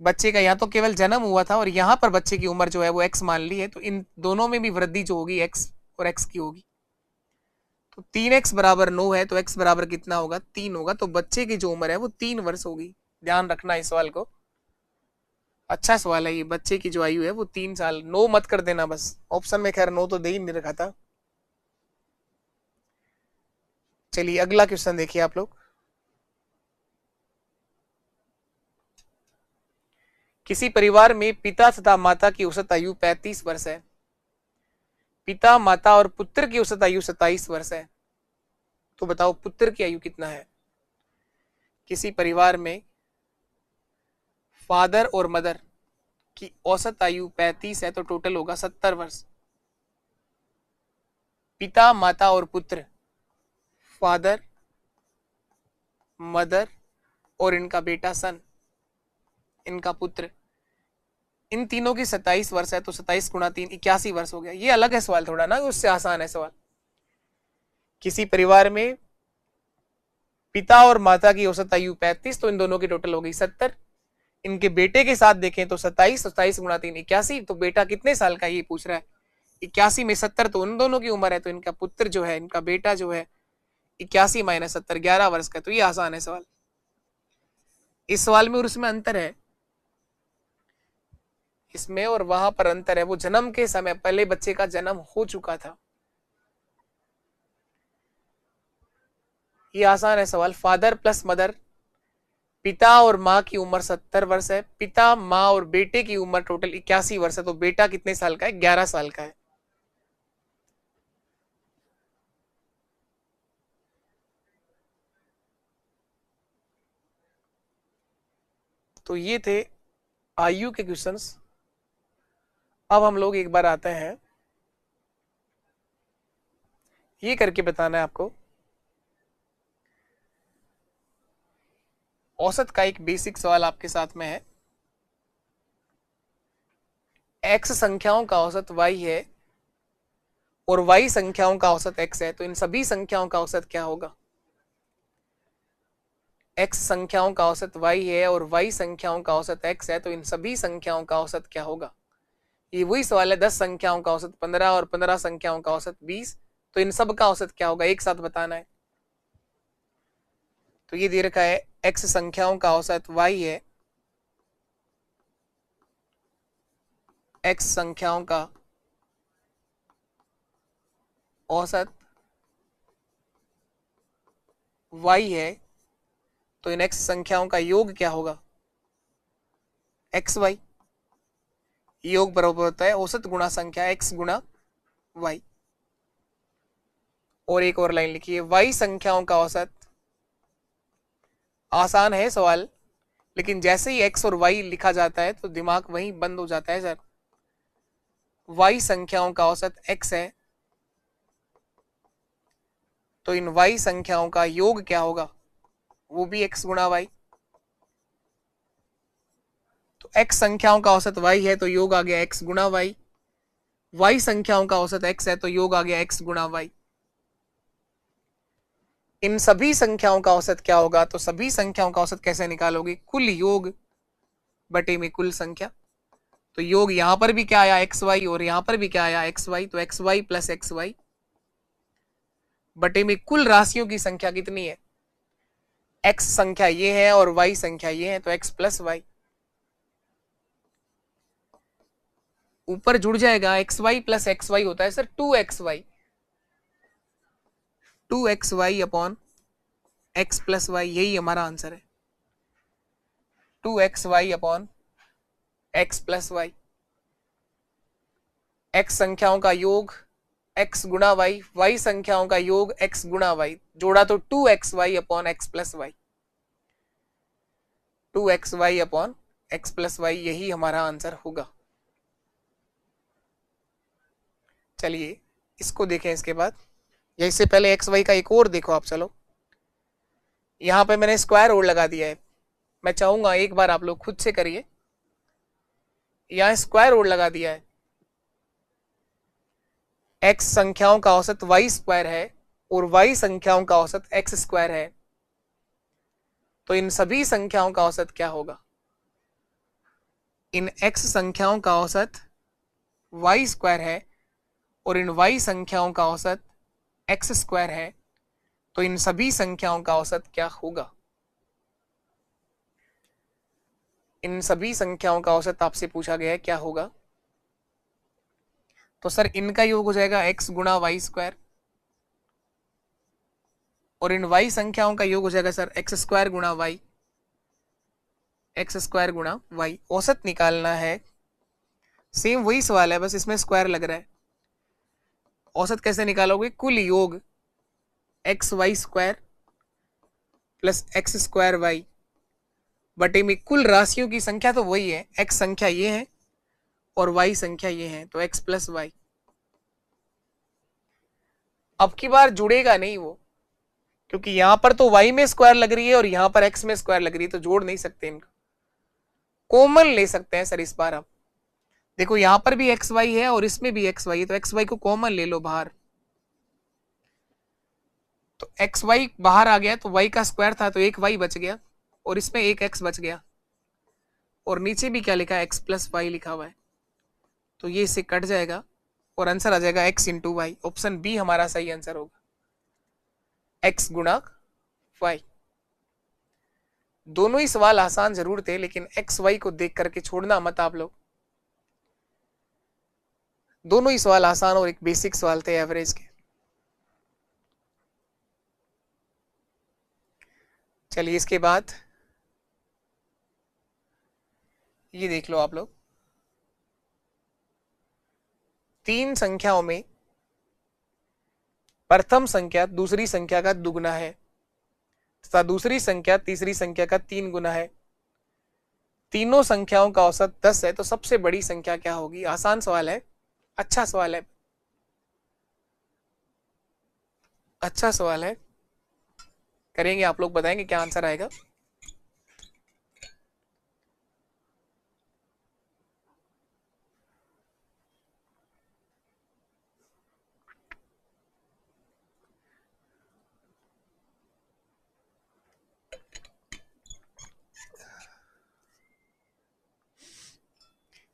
बच्चे का यहाँ तो केवल जन्म हुआ था और यहां पर बच्चे की उम्र जो है वो x मान ली है, तो इन दोनों में भी वृद्धि जो होगी x और x की होगी। तो 3x बराबर 9 है, तो x बराबर कितना होगा? 3 होगा। तो बच्चे की जो उम्र है वो 3 वर्ष होगी। ध्यान रखना इस सवाल को, अच्छा सवाल है ये। बच्चे की जो आयु है वो 3 साल। 9 मत कर देना बस, ऑप्शन में खैर 9 तो दे ही नहीं रखा था। चलिए अगला क्वेश्चन देखिए आप लोग। किसी परिवार में पिता तथा माता की औसत आयु 35 वर्ष है। पिता, माता और पुत्र की औसत आयु 27 वर्ष है। तो बताओ पुत्र की आयु कितना है? किसी परिवार में फादर और मदर की औसत आयु 35 है, तो टोटल होगा 70 वर्ष। पिता, माता और पुत्र, फादर, मदर और इनका बेटा सन, इनका पुत्र, इन तीनों की 27 वर्ष है, तो 27 गुणा 3 81 वर्ष हो गया। ये अलग है सवाल थोड़ा ना, उससे आसान है सवाल। किसी परिवार में पिता और माता की औसत आयु 35, तो इन दोनों की टोटल हो गई 70। इनके बेटे के साथ देखें तो 27, 27 गुणा 3 81। तो बेटा कितने साल का ये पूछ रहा है। 81 में 70 तो उन दोनों की उम्र है, तो इनका पुत्र जो है, इनका बेटा जो है 81 माइनस 70 11 वर्ष का। तो ये आसान है सवाल। इस सवाल में और उसमें अंतर है, इसमें और वहां पर अंतर है। वो जन्म के समय पहले बच्चे का जन्म हो चुका था। ये आसान है सवाल। फादर प्लस मदर, पिता और माँ की उम्र 70 वर्ष है, पिता, माँ और बेटे की उम्र टोटल 81 वर्ष है। तो बेटा कितने साल का है? 11 साल का है। तो ये थे आयु के क्वेश्चंस। अब हम लोग एक बार आते हैं, ये करके बताना है आपको औसत का एक बेसिक सवाल आपके साथ में है। x संख्याओं का औसत y है और y संख्याओं का औसत x है, तो इन सभी संख्याओं का औसत क्या होगा? x संख्याओं का औसत y है और y संख्याओं का औसत x है, तो इन सभी संख्याओं का औसत क्या होगा? ये वही सवाल है। 10 संख्याओं का औसत 15 और 15 संख्याओं का औसत 20, तो इन सब का औसत क्या होगा? एक साथ बताना है। तो ये दे रखा है x संख्याओं का औसत y है, x संख्याओं का औसत y है तो इन x संख्याओं का योग क्या होगा, xy। योग बराबर होता है औसत गुणा संख्या x गुणा y। और एक और लाइन लिखिए, y संख्याओं का औसत, आसान है सवाल, लेकिन जैसे ही x और y लिखा जाता है तो दिमाग वहीं बंद हो जाता है सर। y संख्याओं का औसत x है तो इन y संख्याओं का योग क्या होगा, वो भी x गुणा y। तो x संख्याओं का औसत y है तो योग आ गया x गुणा y। y संख्याओं का औसत x है तो योग आ गया x गुणा y। इन सभी संख्याओं का औसत क्या होगा, तो सभी संख्याओं का औसत कैसे निकालोगे, कुल योग बटे में कुल संख्या। तो योग यहां पर भी क्या आया एक्स वाई और यहां पर भी क्या आया एक्स वाई, तो x y plus x y बटे में कुल राशियों की संख्या कितनी है, एक्स संख्या ये है और वाई संख्या ये है, तो एक्स प्लस वाई। ऊपर जुड़ जाएगा x y plus x y होता है sir 2xy, 2xy upon x plus y, यही हमारा आंसर है 2xy upon x plus y. X संख्याओं का योग x गुणा वाई, वाई संख्याओं का योग x गुणा वाई, जोड़ा तो 2xy upon x plus y, 2xy upon x plus y, यही हमारा आंसर होगा। चलिए इसको देखें इसके बाद, या इससे पहले एक्स वाई का एक और देखो आप। चलो यहां पे मैंने स्क्वायर और लगा दिया है, मैं चाहूंगा एक बार आप लोग खुद से करिए। यहां स्क्वायर और लगा दिया है, x संख्याओं का औसत y स्क्वायर है और y संख्याओं का औसत x स्क्वायर है, तो इन सभी संख्याओं का औसत क्या होगा, इन x संख्याओं का औसत y स्क्वायर है और इन y संख्याओं का औसत x स्क्वायर है, तो इन सभी संख्याओं का औसत क्या होगा। इन सभी संख्याओं का औसत आपसे पूछा गया है क्या होगा, तो सर इनका योग हो जाएगा x गुणा वाई स्क्वायर और इन y संख्याओं का योग हो जाएगा सर एक्स स्क्वायर गुणा वाई, एक्स स्क्वायर गुणा वाई। औसत निकालना है, सेम वही सवाल है बस इसमें स्क्वायर लग रहा है। औसत कैसे निकालोगे, कुल योग x y square plus x square y बटे में कुल राशियों की संख्या तो वही है, x संख्या ये है और y संख्या ये है, तो x प्लस वाई। अब की बार जुड़ेगा नहीं वो, क्योंकि यहां पर तो y में स्क्वायर लग रही है और यहां पर x में स्क्वायर लग रही है, तो जोड़ नहीं सकते इनका, कॉमन ले सकते हैं सर इस बार। अब देखो यहां पर भी एक्स वाई है और इसमें भी एक्स वाई है, तो एक्स वाई को कॉमन ले लो बाहर, तो एक्स वाई बाहर आ गया, तो वाई का स्क्वायर था तो एक वाई बच गया और इसमें एक एक्स बच गया, और नीचे भी क्या लिखा है एक्स प्लस वाई लिखा हुआ है, तो ये इससे कट जाएगा और आंसर आ जाएगा x into y. Option B हमारा सही आंसर होगा, x गुणा वाई। दोनों ही सवाल आसान जरूर थे, लेकिन एक्स वाई को देख करके छोड़ना मत आप लोग, दोनों ही सवाल आसान और एक बेसिक सवाल थे एवरेज के। चलिए इसके बाद ये देख लो आप लोग, तीन संख्याओं में प्रथम संख्या दूसरी संख्या का दुगना है तथा दूसरी संख्या तीसरी संख्या का 3 गुना है, तीनों संख्याओं का औसत 10 है, तो सबसे बड़ी संख्या क्या होगी। आसान सवाल है, अच्छा सवाल है, अच्छा सवाल है, करेंगे आप लोग, बताएंगे क्या आंसर आएगा।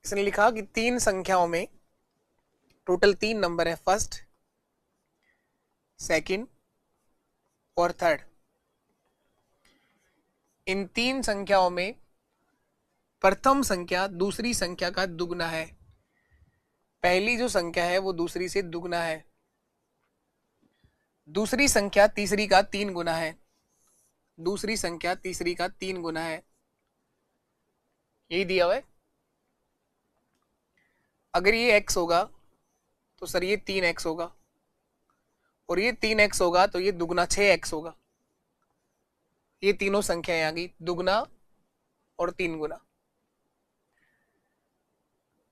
इसने लिखा कि तीन संख्याओं में टोटल 3 नंबर है, फर्स्ट सेकंड और थर्ड। इन तीन संख्याओं में प्रथम संख्या दूसरी संख्या का दुगना है, पहली जो संख्या है वो दूसरी से दुगना है, दूसरी संख्या तीसरी का 3 गुना है, दूसरी संख्या तीसरी का 3 गुना है, यही दिया हुआ है। अगर ये x होगा तो सर ये 3x होगा, और ये 3x होगा तो ये दुगना 6x होगा। ये तीनों संख्याएं आ गई, दुगना और 3 गुना।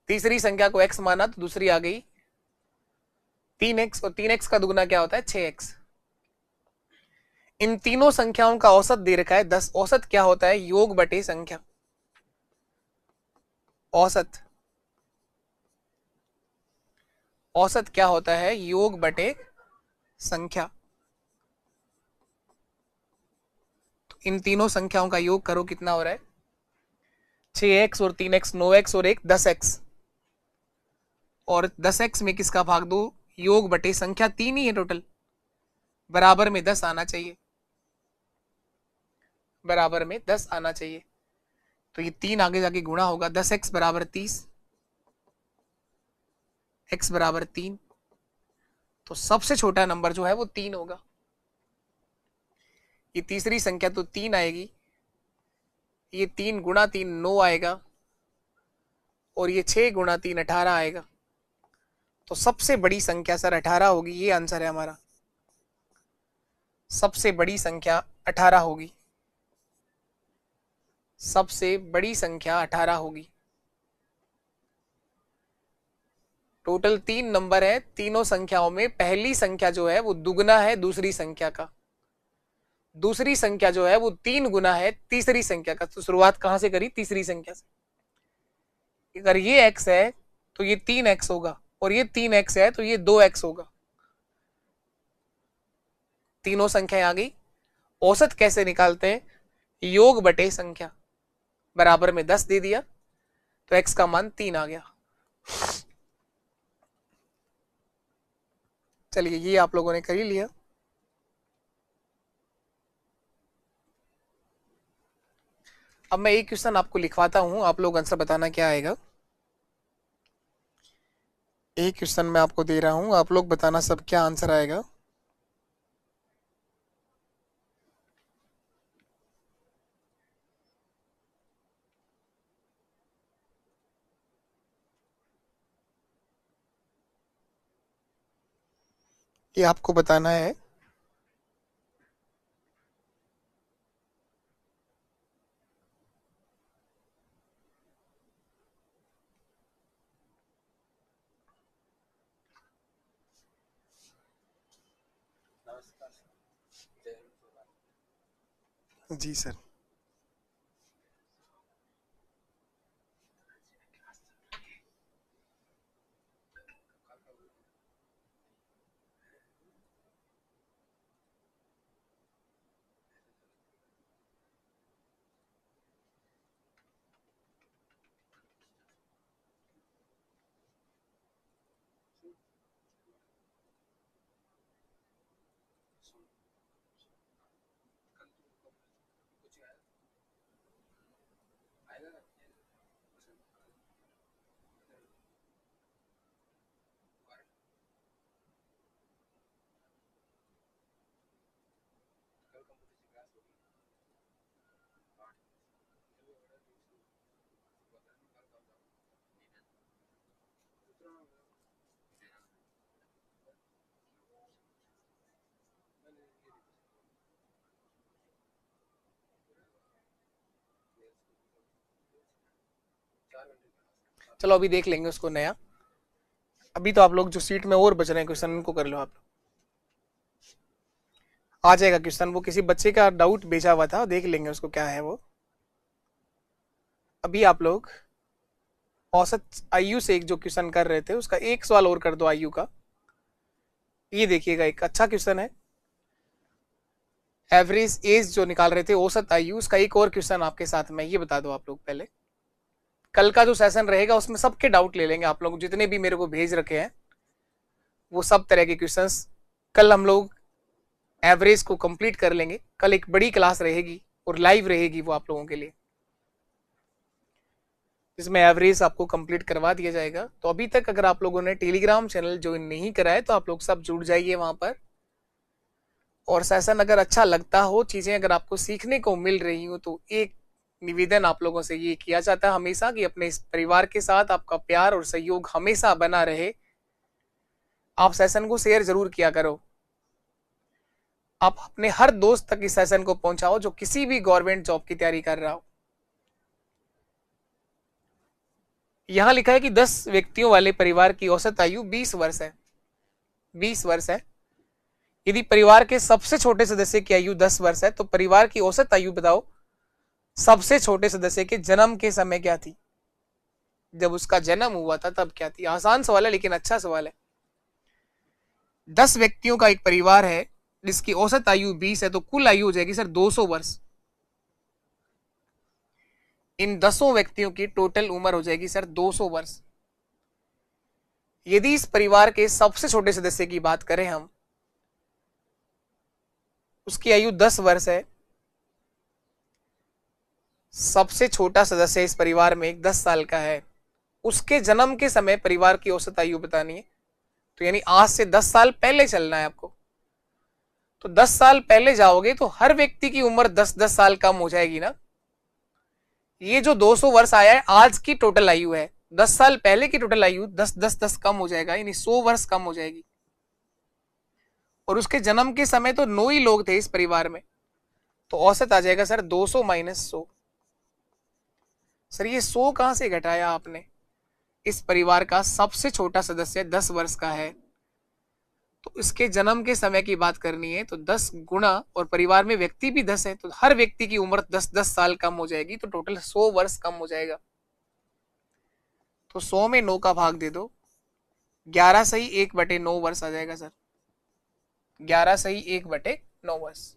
तीसरी संख्या को x माना तो दूसरी आ गई 3x, और 3x का दुगना क्या होता है 6x। इन तीनों संख्याओं का औसत दे रखा है 10। औसत क्या होता है, योग बटे संख्या। औसत, औसत क्या होता है, योग बटे संख्या। तो इन तीनों संख्याओं का योग करो, कितना हो रहा है 6x और 3x 9x और एक 10x, और 10x में किसका भाग दो, योग बटे संख्या 3 ही है टोटल, बराबर में 10 आना चाहिए, बराबर में 10 आना चाहिए। तो ये 3 आगे जाके गुणा होगा, 10x बराबर 30, x बराबर 3, तो सबसे छोटा नंबर जो है वो 3 होगा। ये तीसरी संख्या तो 3 आएगी, ये 3 गुणा 3 9 आएगा, और ये 6 गुणा 3 18 आएगा। तो सबसे बड़ी संख्या सर 18 होगी, ये आंसर है हमारा। सबसे बड़ी संख्या 18 होगी, सबसे बड़ी संख्या 18 होगी। टोटल 3 नंबर है, तीनों संख्याओं में पहली संख्या जो है वो दुगना है दूसरी संख्या का, दूसरी संख्या जो है वो 3 गुना है तीसरी संख्या का। तो शुरुआत कहां से करी, तीसरी संख्या से। अगर ये x है तो ये 3x होगा, और ये 3x है तो ये 2x होगा। तीनों संख्याएं आ गई। औसत कैसे निकालते हैं, योग बटे संख्या, बराबर में 10 दे दिया तो x का मान 3 आ गया। चलिए ये आप लोगों ने कर ही लिया। अब मैं एक क्वेश्चन आपको लिखवाता हूं, आप लोग आंसर बताना क्या आएगा। एक क्वेश्चन मैं आपको दे रहा हूं, आप लोग बताना सब क्या आंसर आएगा। ये आपको बताना है। जी सर। चलो अभी देख लेंगे उसको नया। अभी तो आप लोग जो सीट में और बच रहे हैं क्वेश्चन, उनको कर लो आप। आ जाएगा क्वेश्चन, वो किसी बच्चे का डाउट भेजा हुआ था, देख लेंगे उसको क्या है वो। अभी आप लोग औसत आयु से एक जो क्वेश्चन कर रहे थे उसका एक सवाल और कर दो आयु का। ये देखिएगा, एक अच्छा क्वेश्चन है। एवरेज एज जो निकाल रहे थे, औसत आयु, उसका एक और क्वेश्चन आपके साथ में, ये बता दो आप लोग पहले। कल का जो सेशन रहेगा उसमें सबके डाउट ले लेंगे आप लोग, जितने भी मेरे को भेज रखे हैं वो सब तरह के क्वेश्चंस कल हम लोग एवरेज को कंप्लीट कर लेंगे। कल एक बड़ी क्लास रहेगी और लाइव रहेगी वो आप लोगों के लिए, जिसमें एवरेज आपको कंप्लीट करवा दिया जाएगा। तो अभी तक अगर आप लोगों ने टेलीग्राम चैनल ज्वाइन नहीं करा है तो आप लोग सब जुड़ जाइए वहां पर, और सेशन अगर अच्छा लगता हो, चीजें अगर आपको सीखने को मिल रही हो, तो एक निवेदन आप लोगों से ये किया जाता है हमेशा कि अपने इस परिवार के साथ आपका प्यार और सहयोग हमेशा बना रहे। आप सेशन को शेयर जरूर किया करो। आप अपने हर दोस्त तक इस सेशन को पहुंचाओ जो किसी भी गवर्नमेंट जॉब की तैयारी कर रहा हो। यहां लिखा है कि 10 व्यक्तियों वाले परिवार की औसत आयु 20 वर्ष है। 20 वर्ष है। यदि परिवार के सबसे छोटे सदस्य की आयु 10 वर्ष है, तो परिवार की औसत आयु बताओ सबसे छोटे सदस्य के जन्म के समय क्या थी? जब उसका जन्म हुआ था तब क्या थी? आसान सवाल है लेकिन अच्छा सवाल है। 10 व्यक्तियों का एक परिवार है जिसकी औसत आयु 20 है, तो कुल आयु हो जाएगी सर 200 वर्ष। इन 10 व्यक्तियों की टोटल उम्र हो जाएगी सर 200 वर्ष। यदि इस परिवार के सबसे छोटे सदस्य की बात करें हम, उसकी आयु 10 वर्ष है, सबसे छोटा सदस्य इस परिवार में 10 साल का है, उसके जन्म के समय परिवार की औसत आयु बतानी है। तो यानी आज से 10 साल पहले चलना है आपको। तो 10 साल पहले जाओगे तो हर व्यक्ति की उम्र 10-10 साल कम हो जाएगी ना। ये जो 200 वर्ष आया है आज की टोटल आयु है, 10 साल पहले की टोटल आयु 10-10-10 कम हो जाएगा, यानी 100 वर्ष कम हो जाएगी। और उसके जन्म के समय तो 9 ही लोग थे इस परिवार में, तो औसत आ जाएगा सर 200 माइनस 100। सर ये 100 कहां से घटाया आपने? इस परिवार का सबसे छोटा सदस्य 10 वर्ष का है, तो इसके जन्म के समय की बात करनी है तो 10 गुणा, और परिवार में व्यक्ति भी 10 है, तो हर व्यक्ति की उम्र 10-10 साल कम हो जाएगी, तो टोटल 100 वर्ष कम हो जाएगा। तो 100 में 9 का भाग दे दो, 11 सही 1/9 वर्ष आ जाएगा सर। 11 सही 1/9 वर्ष।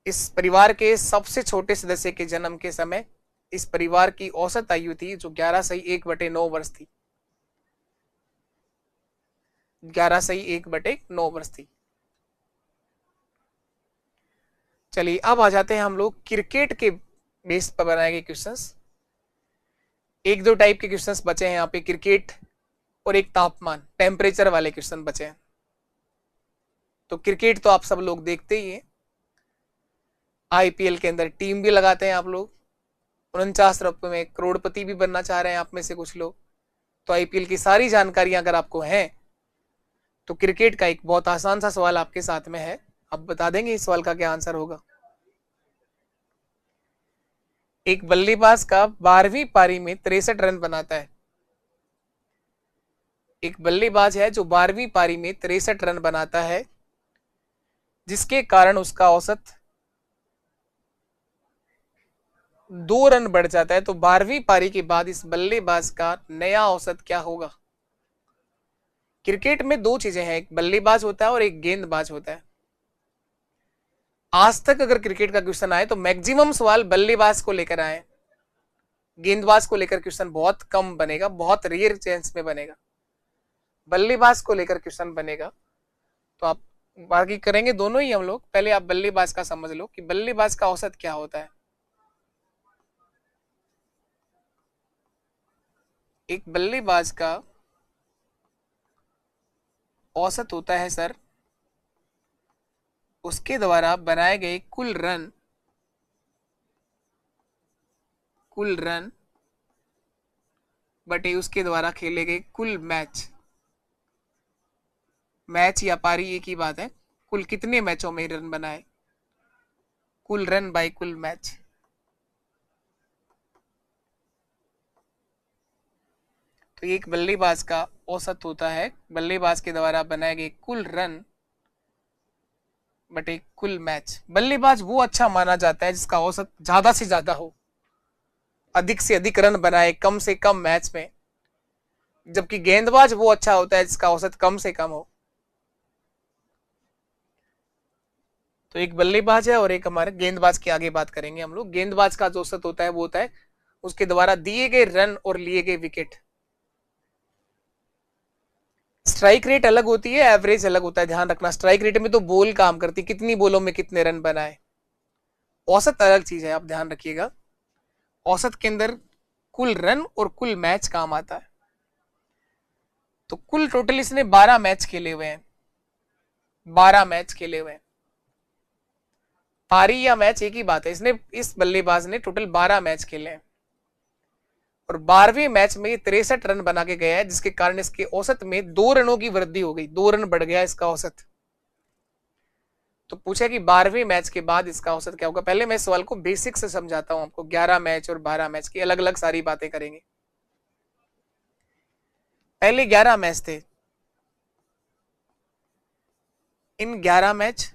इस परिवार के सबसे छोटे सदस्य के जन्म के समय इस परिवार की औसत आयु थी जो 11 सही 1/9 वर्ष थी। 11 सही 1/9 वर्ष थी। चलिए अब आ जाते हैं हम लोग क्रिकेट के बेस पर बनाए गए क्वेश्चंस। एक दो टाइप के क्वेश्चंस बचे हैं यहाँ पे, क्रिकेट और एक तापमान टेम्परेचर वाले क्वेश्चन बचे हैं। तो क्रिकेट तो आप सब लोग देखते ही हैं, आईपीएल के अंदर टीम भी लगाते हैं आप लोग, 49 रुपए में करोड़पति भी बनना चाह रहे हैं आप में से कुछ लोग। तो आईपीएल की सारी जानकारियां अगर आपको है तो क्रिकेट का एक बहुत आसान सा सवाल आपके साथ में है, आप बता देंगे इस सवाल का क्या आंसर होगा? एक बल्लेबाज का 12वीं पारी में 63 रन बनाता है। एक बल्लेबाज है जो 12वीं पारी में 63 रन बनाता है, जिसके कारण उसका औसत 2 रन बढ़ जाता है। तो 12वीं पारी के बाद इस बल्लेबाज का नया औसत क्या होगा? क्रिकेट में दो चीजें हैं, एक बल्लेबाज होता है और एक गेंदबाज होता है। आज तक अगर क्रिकेट का क्वेश्चन आए तो मैक्सिमम सवाल बल्लेबाज को लेकर आए, गेंदबाज को लेकर क्वेश्चन बहुत कम बनेगा, बहुत रेयर चांस में बनेगा। बल्लेबाज को लेकर क्वेश्चन बनेगा, तो आप बाकी करेंगे दोनों ही हम लोग। पहले आप बल्लेबाज का समझ लो कि बल्लेबाज का औसत क्या होता है। एक बल्लेबाज का औसत होता है सर उसके द्वारा बनाए गए कुल रन बटे उसके द्वारा खेले गए कुल मैच या पारी एक ही बात है, कुल कितने मैचों में रन बनाए, कुल रन बाय कुल मैच। तो एक बल्लेबाज का औसत होता है बल्लेबाज के द्वारा बनाए गए कुल रन बटे कुल मैच। बल्लेबाज वो अच्छा माना जाता है जिसका औसत ज्यादा से ज्यादा हो, अधिक से अधिक रन बनाए कम से कम मैच में, जबकि गेंदबाज वो अच्छा होता है जिसका औसत कम से कम हो। तो एक बल्लेबाज है और एक हमारे गेंदबाज की आगे बात करेंगे हम लोग। गेंदबाज का जो औसत होता है वो होता है उसके द्वारा दिए गए रन और लिए गए विकेट। स्ट्राइक रेट अलग होती है, एवरेज अलग होता है, ध्यान रखना। स्ट्राइक रेट में तो बॉल काम करती, कितनी बॉलों में कितने रन बनाए। औसत अलग चीज है, आप ध्यान रखिएगा। औसत के अंदर कुल रन और कुल मैच काम आता है। तो कुल टोटल इसने 12 मैच खेले हुए हैं, 12 मैच खेले हुए हैं। पारी या मैच एक ही बात है, इसने इस बल्लेबाज ने टोटल 12 मैच खेले हैं और 12वें मैच में 63 रन बना के गया है, जिसके कारण इसके औसत में 2 रनों की वृद्धि हो गई, 2 रन बढ़ गया इसका औसत। तो पूछा कि 12वें मैच के बाद इसका औसत क्या होगा। पहले मैं सवाल को बेसिक से समझाता हूं आपको, 11 मैच और 12 मैच की अलग अलग सारी बातें करेंगे। पहले 11 मैच थे, इन 11 मैच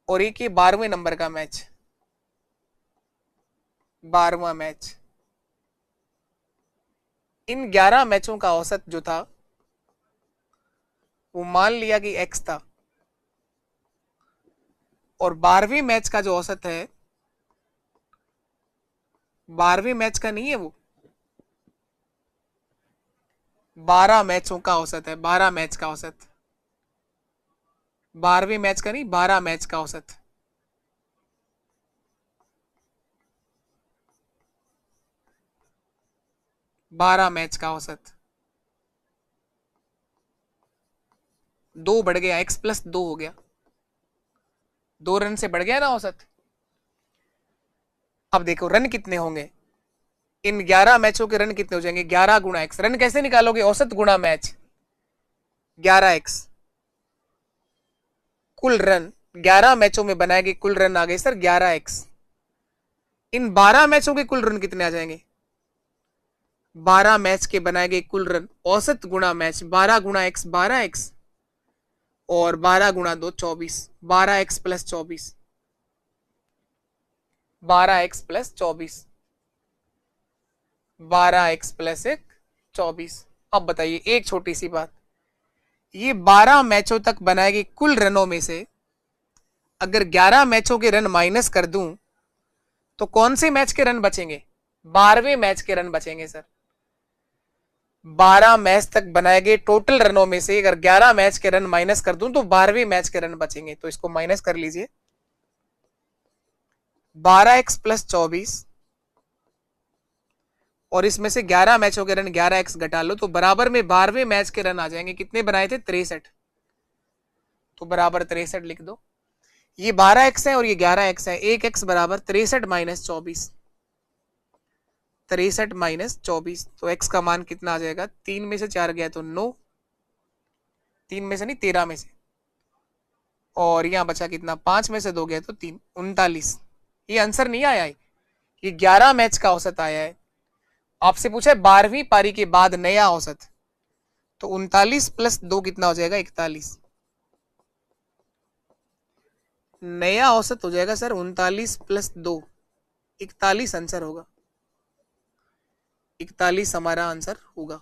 और एक ये 12वें नंबर का मैच, 12वां मैच, इन 11 मैचों का औसत जो था वो मान लिया कि x था, और 12वें मैच का जो औसत है, 12वें मैच का नहीं है वो, 12 मैचों का औसत है, 12 मैच का औसत, 12वें मैच का नहीं, 12 मैच का औसत। बारह मैच का औसत, 2 बढ़ गया, x प्लस 2 हो गया, 2 रन से बढ़ गया ना औसत। अब देखो रन कितने होंगे, इन 11 मैचों के रन कितने हो जाएंगे, 11 गुणा x। रन कैसे निकालोगे, औसत गुणा मैच, 11x। कुल रन 11 मैचों में बनाए गए कुल रन आ गए सर 11x। इन 12 मैचों के कुल रन कितने आ जाएंगे, 12 मैच के बनाए गए कुल रन औसत गुणा मैच, 12 गुणा x 12x और 12 गुणा 2 24, 12x plus 24, 12x plus 24, 12x plus 1 24। अब बताइए एक छोटी सी बात, ये 12 मैचों तक बनाए गए कुल रनों में से अगर 11 मैचों के रन माइनस कर दूं तो कौन से मैच के रन बचेंगे, 12वें मैच के रन बचेंगे सर। 12 मैच तक बनाए गए टोटल रनों में से अगर 11 मैच के रन माइनस कर दूं तो 12वें मैच के रन बचेंगे। तो इसको माइनस कर लीजिए, 12x प्लस 24 और इसमें से 11 मैचों के रन 11x घटा लो तो बराबर में 12वें मैच के रन आ जाएंगे। कितने बनाए थे, 63, तो बराबर 63 लिख दो। ये 12x है और ये 11x है, 1x बराबर 63 माइनस 24, 63 माइनस 24, तो x का मान कितना आ जाएगा, 3 में से 4 गया तो 9, 3 में से नहीं 13 में से, और यहां बचा कितना, 5 में से 2 गया तो 3, 39। ये आंसर नहीं आया है, ये 11 मैच का औसत आया है। आपसे पूछा है 12वीं पारी के बाद नया औसत, तो 39 प्लस 2 कितना हो जाएगा, 41। नया औसत हो जाएगा सर 39 प्लस 2, 41 आंसर होगा, 41 हमारा आंसर होगा,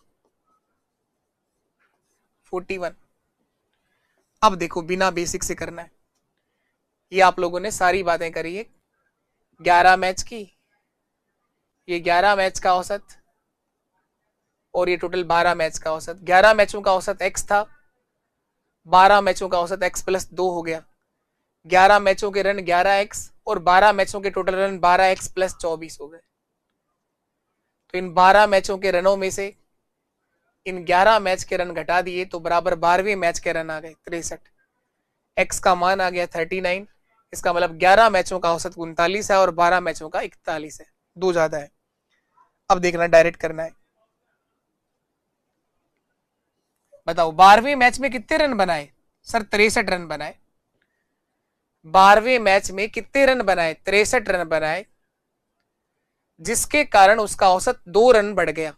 41। अब देखो बिना बेसिक से करना है, ये आप लोगों ने सारी बातें करी है, 11 मैच की, ये 11 मैच का औसत और ये टोटल 12 मैच का औसत। 11 मैचों का औसत x था, 12 मैचों का औसत x प्लस 2 हो गया, 11 मैचों के रन 11x और 12 मैचों के टोटल रन 12x प्लस 24 हो गए। तो इन 12 मैचों के रनों में से इन 11 मैच के रन घटा दिए तो बराबर 12वें मैच के रन आ गए 63, x का मान आ गया 39। इसका मतलब 11 मैचों का औसत 39 है और 12 मैचों का 41 है, 2 ज्यादा है। अब देखना डायरेक्ट करना है, बताओ 12वें मैच में कितने रन बनाए सर, 63 रन बनाए। 12वें मैच में कितने रन बनाए, 63 रन बनाए, जिसके कारण उसका औसत 2 रन बढ़ गया।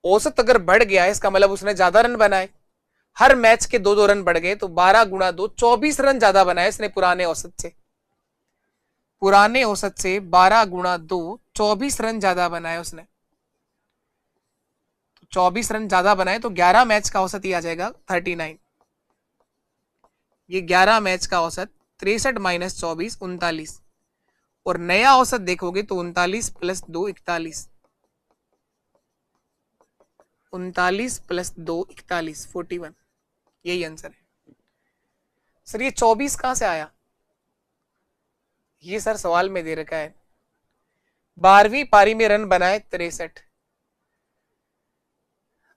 औसत अगर बढ़ गया इसका मतलब उसने ज्यादा रन बनाए, हर मैच के 2-2 रन बढ़ गए, तो 12 गुणा 2 24 रन ज्यादा बनाए इसने पुराने औसत से, पुराने औसत से 12 गुणा 2 24 रन ज्यादा बनाए उसने। तो 24 रन ज्यादा बनाए तो 11 मैच का औसत ही आ जाएगा 39। ये 11 मैच का औसत 63 माइनस 24 39, और नया औसत देखोगे तो 39 प्लस 2 41, 39 प्लस 2 41, 41, यही आंसर है सर। ये 24 कहां से आया, ये सर सवाल में दे रखा है, 12वीं पारी में रन बनाए 63,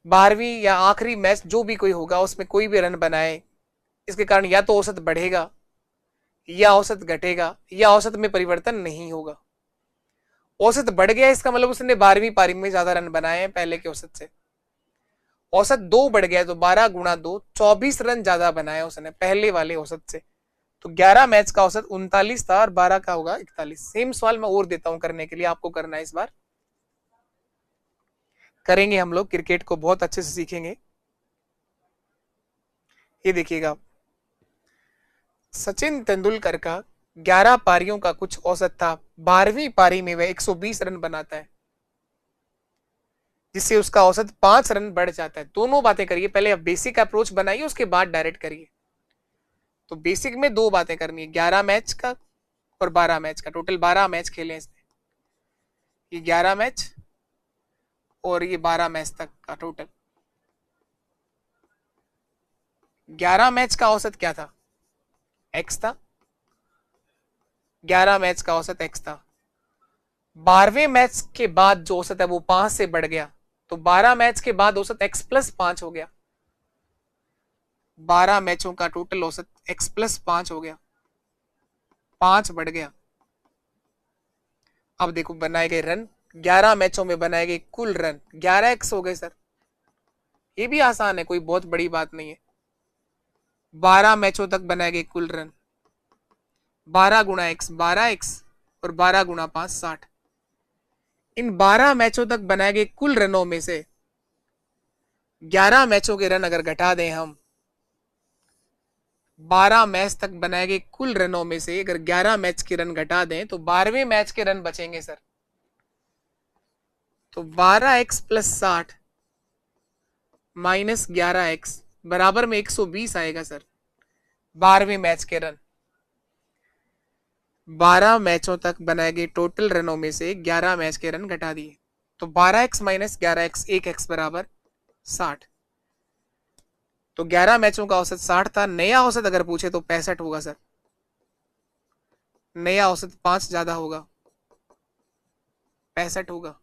12वीं या आखिरी मैच जो भी कोई होगा उसमें कोई भी रन बनाए, इसके कारण या तो औसत बढ़ेगा या औसत घटेगा या औसत में परिवर्तन नहीं होगा। औसत बढ़ गया इसका मतलब उसने 12वीं पारी में ज्यादा रन बनाए हैं पहले के औसत से। औसत 2 बढ़ गया तो 12 गुणा 2 24 रन ज्यादा बनाए उसने पहले वाले औसत से। तो 11 मैच का औसत 39 था और 12 का होगा 41। सेम सवाल मैं और देता हूं करने के लिए, आपको करना है इस बार। करेंगे हम लोग, क्रिकेट को बहुत अच्छे से सीखेंगे। ये देखिएगा, सचिन तेंदुलकर का 11 पारियों का कुछ औसत था, 12वीं पारी में वह 120 रन बनाता है, जिससे उसका औसत 5 रन बढ़ जाता है। दोनों बातें करिए, पहले आप बेसिक अप्रोच बनाइए, उसके बाद डायरेक्ट करिए। तो बेसिक में 2 बातें करनी है, 11 मैच का और 12 मैच का। टोटल 12 मैच खेले इसने, ये 11 मैच और ये 12 मैच तक का टोटल। 11 मैच का औसत क्या था? एक्स था। 11 मैच का औसत एक्स था। 12वें मैच के बाद जो औसत है वो 5 से बढ़ गया, तो 12 मैच के बाद औसत एक्स प्लस 5 हो गया। 12 मैचों का टोटल औसत एक्स प्लस 5 हो गया, 5 बढ़ गया। अब देखो बनाए गए रन, 11 मैचों में बनाए गए कुल रन 11 एक्स हो गए सर। ये भी आसान है, कोई बहुत बड़ी बात नहीं है। 12 मैचों तक बनाए गए कुल रन 12 गुणा एक्स 12 एक्स और 12 गुणा 5 60। इन 12 मैचों तक बनाए गए कुल रनों में से 11 मैचों के रन अगर घटा दें हम, 12 मैच तक बनाए गए कुल रनों में से अगर 11 मैच के रन घटा दें तो 12वें मैच के रन बचेंगे सर। तो 12x प्लस 60 माइनस 11x बराबर में 120 आएगा सर। 12वें मैच के रन, 12 मैचों तक बनाए गए टोटल रनों में से 11 मैच के रन घटा दिए, तो 12x माइनस 11x 1x बराबर 60। तो 11 मैचों का औसत 60 था। नया औसत अगर पूछे तो 65 होगा सर। नया औसत 5 ज्यादा होगा, 65 होगा।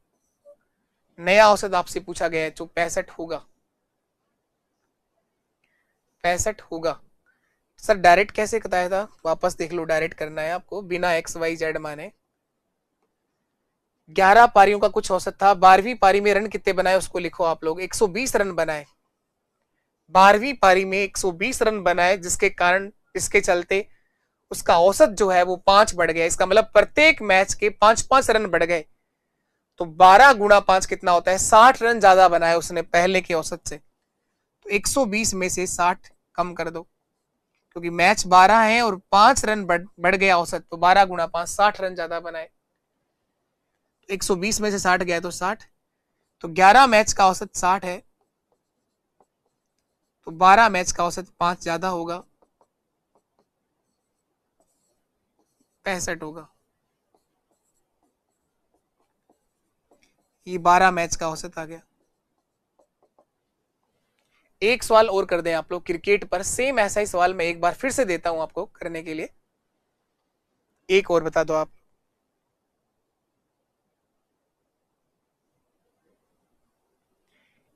नया औसत आपसे पूछा गया है जो 65 होगा, 65 होगा। सर डायरेक्ट कैसे बताया था, वापस देख लो, डायरेक्ट करना है आपको बिना एक्स वाई जेड माने। 11 पारियों का कुछ औसत था, 12वीं पारी में रन कितने बनाए उसको लिखो आप लोग। 120 रन बनाए 12वीं पारी में, 120 रन बनाए, जिसके कारण, इसके चलते उसका औसत जो है वो 5 बढ़ गया। इसका मतलब प्रत्येक मैच के 5-5 रन बढ़ गए। तो 12 गुणा 5 कितना होता है? 60 रन ज्यादा बनाए उसने पहले के औसत से। तो 120 में से 60 कम कर दो, क्योंकि मैच 12 है और 5 रन बढ़ गया औसत, तो 12 गुणा 5 60 रन ज्यादा बनाए। 120 में से 60 गया तो 60, तो 11 मैच का औसत 60 है, तो 12 मैच का औसत 5 ज्यादा होगा, 65 होगा। ये 12 मैच का औसत आ गया। एक सवाल और कर दें आप लोग क्रिकेट पर, सेम ऐसा ही सवाल मैं एक बार फिर से देता हूं आपको करने के लिए। एक और बता दो आप।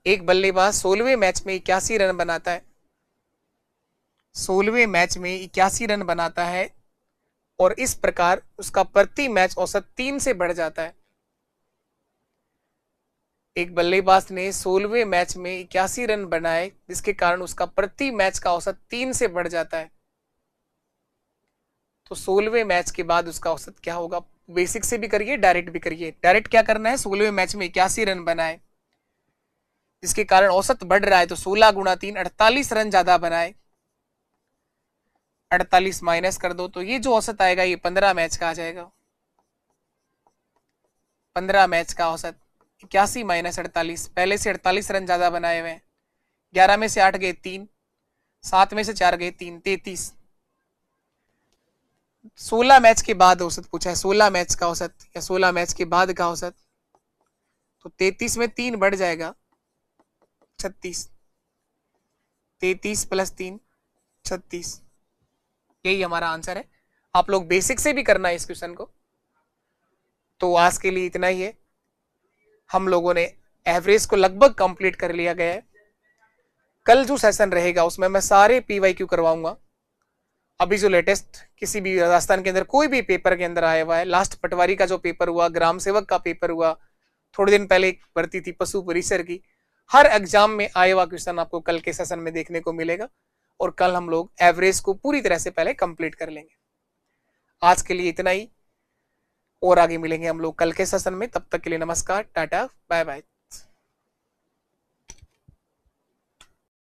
एक बल्लेबाज 16वें मैच में 81 रन बनाता है, 16वें मैच में 81 रन बनाता है, और इस प्रकार उसका प्रति मैच औसत 3 से बढ़ जाता है। एक बल्लेबाज ने 16वें मैच में 81 रन बनाए, जिसके कारण उसका प्रति मैच का औसत 3 से बढ़ जाता है। तो 16वें मैच के बाद उसका औसत क्या होगा? बेसिक से भी करिए, डायरेक्ट भी करिए। डायरेक्ट क्या करना है, 16वें मैच में 81 रन बनाए, जिसके कारण औसत बढ़ रहा है, तो 16 गुणा 3 48 रन ज्यादा बनाए, 48 माइनस कर दो, तो ये जो औसत आएगा ये 15 मैच का आ जाएगा। 15 मैच का औसत 81 माइनस 48, पहले से 48 रन ज्यादा बनाए हुए हैं। 11 में से 8 गए 3, 7 में से 4 गए 3, 33। 16 मैच के बाद औसत पूछा है, 16 मैच का औसत या 16 मैच के बाद का औसत, तो 33 में 3 बढ़ जाएगा 36, 33 प्लस 3 36। यही हमारा आंसर है। आप लोग बेसिक से भी करना है इस क्वेश्चन को। तो आज के लिए इतना ही है। हम लोगों ने एवरेज को लगभग कंप्लीट कर लिया गया है। कल जो सेशन रहेगा उसमें मैं सारे पीवाईक्यू करवाऊंगा। अभी जो लेटेस्ट किसी भी राजस्थान के अंदर कोई भी पेपर के अंदर आया हुआ है, लास्ट पटवारी का जो पेपर हुआ, ग्राम सेवक का पेपर हुआ, थोड़े दिन पहले एक भर्ती थी पशु परिसर की, हर एग्जाम में आया हुआ क्वेश्चन आपको कल के सेशन में देखने को मिलेगा। और कल हम लोग एवरेज को पूरी तरह से पहले कंप्लीट कर लेंगे। आज के लिए इतना ही, और आगे मिलेंगे हम लोग कल के सेशन में। तब तक के लिए नमस्कार, टाटा, बाय बाय।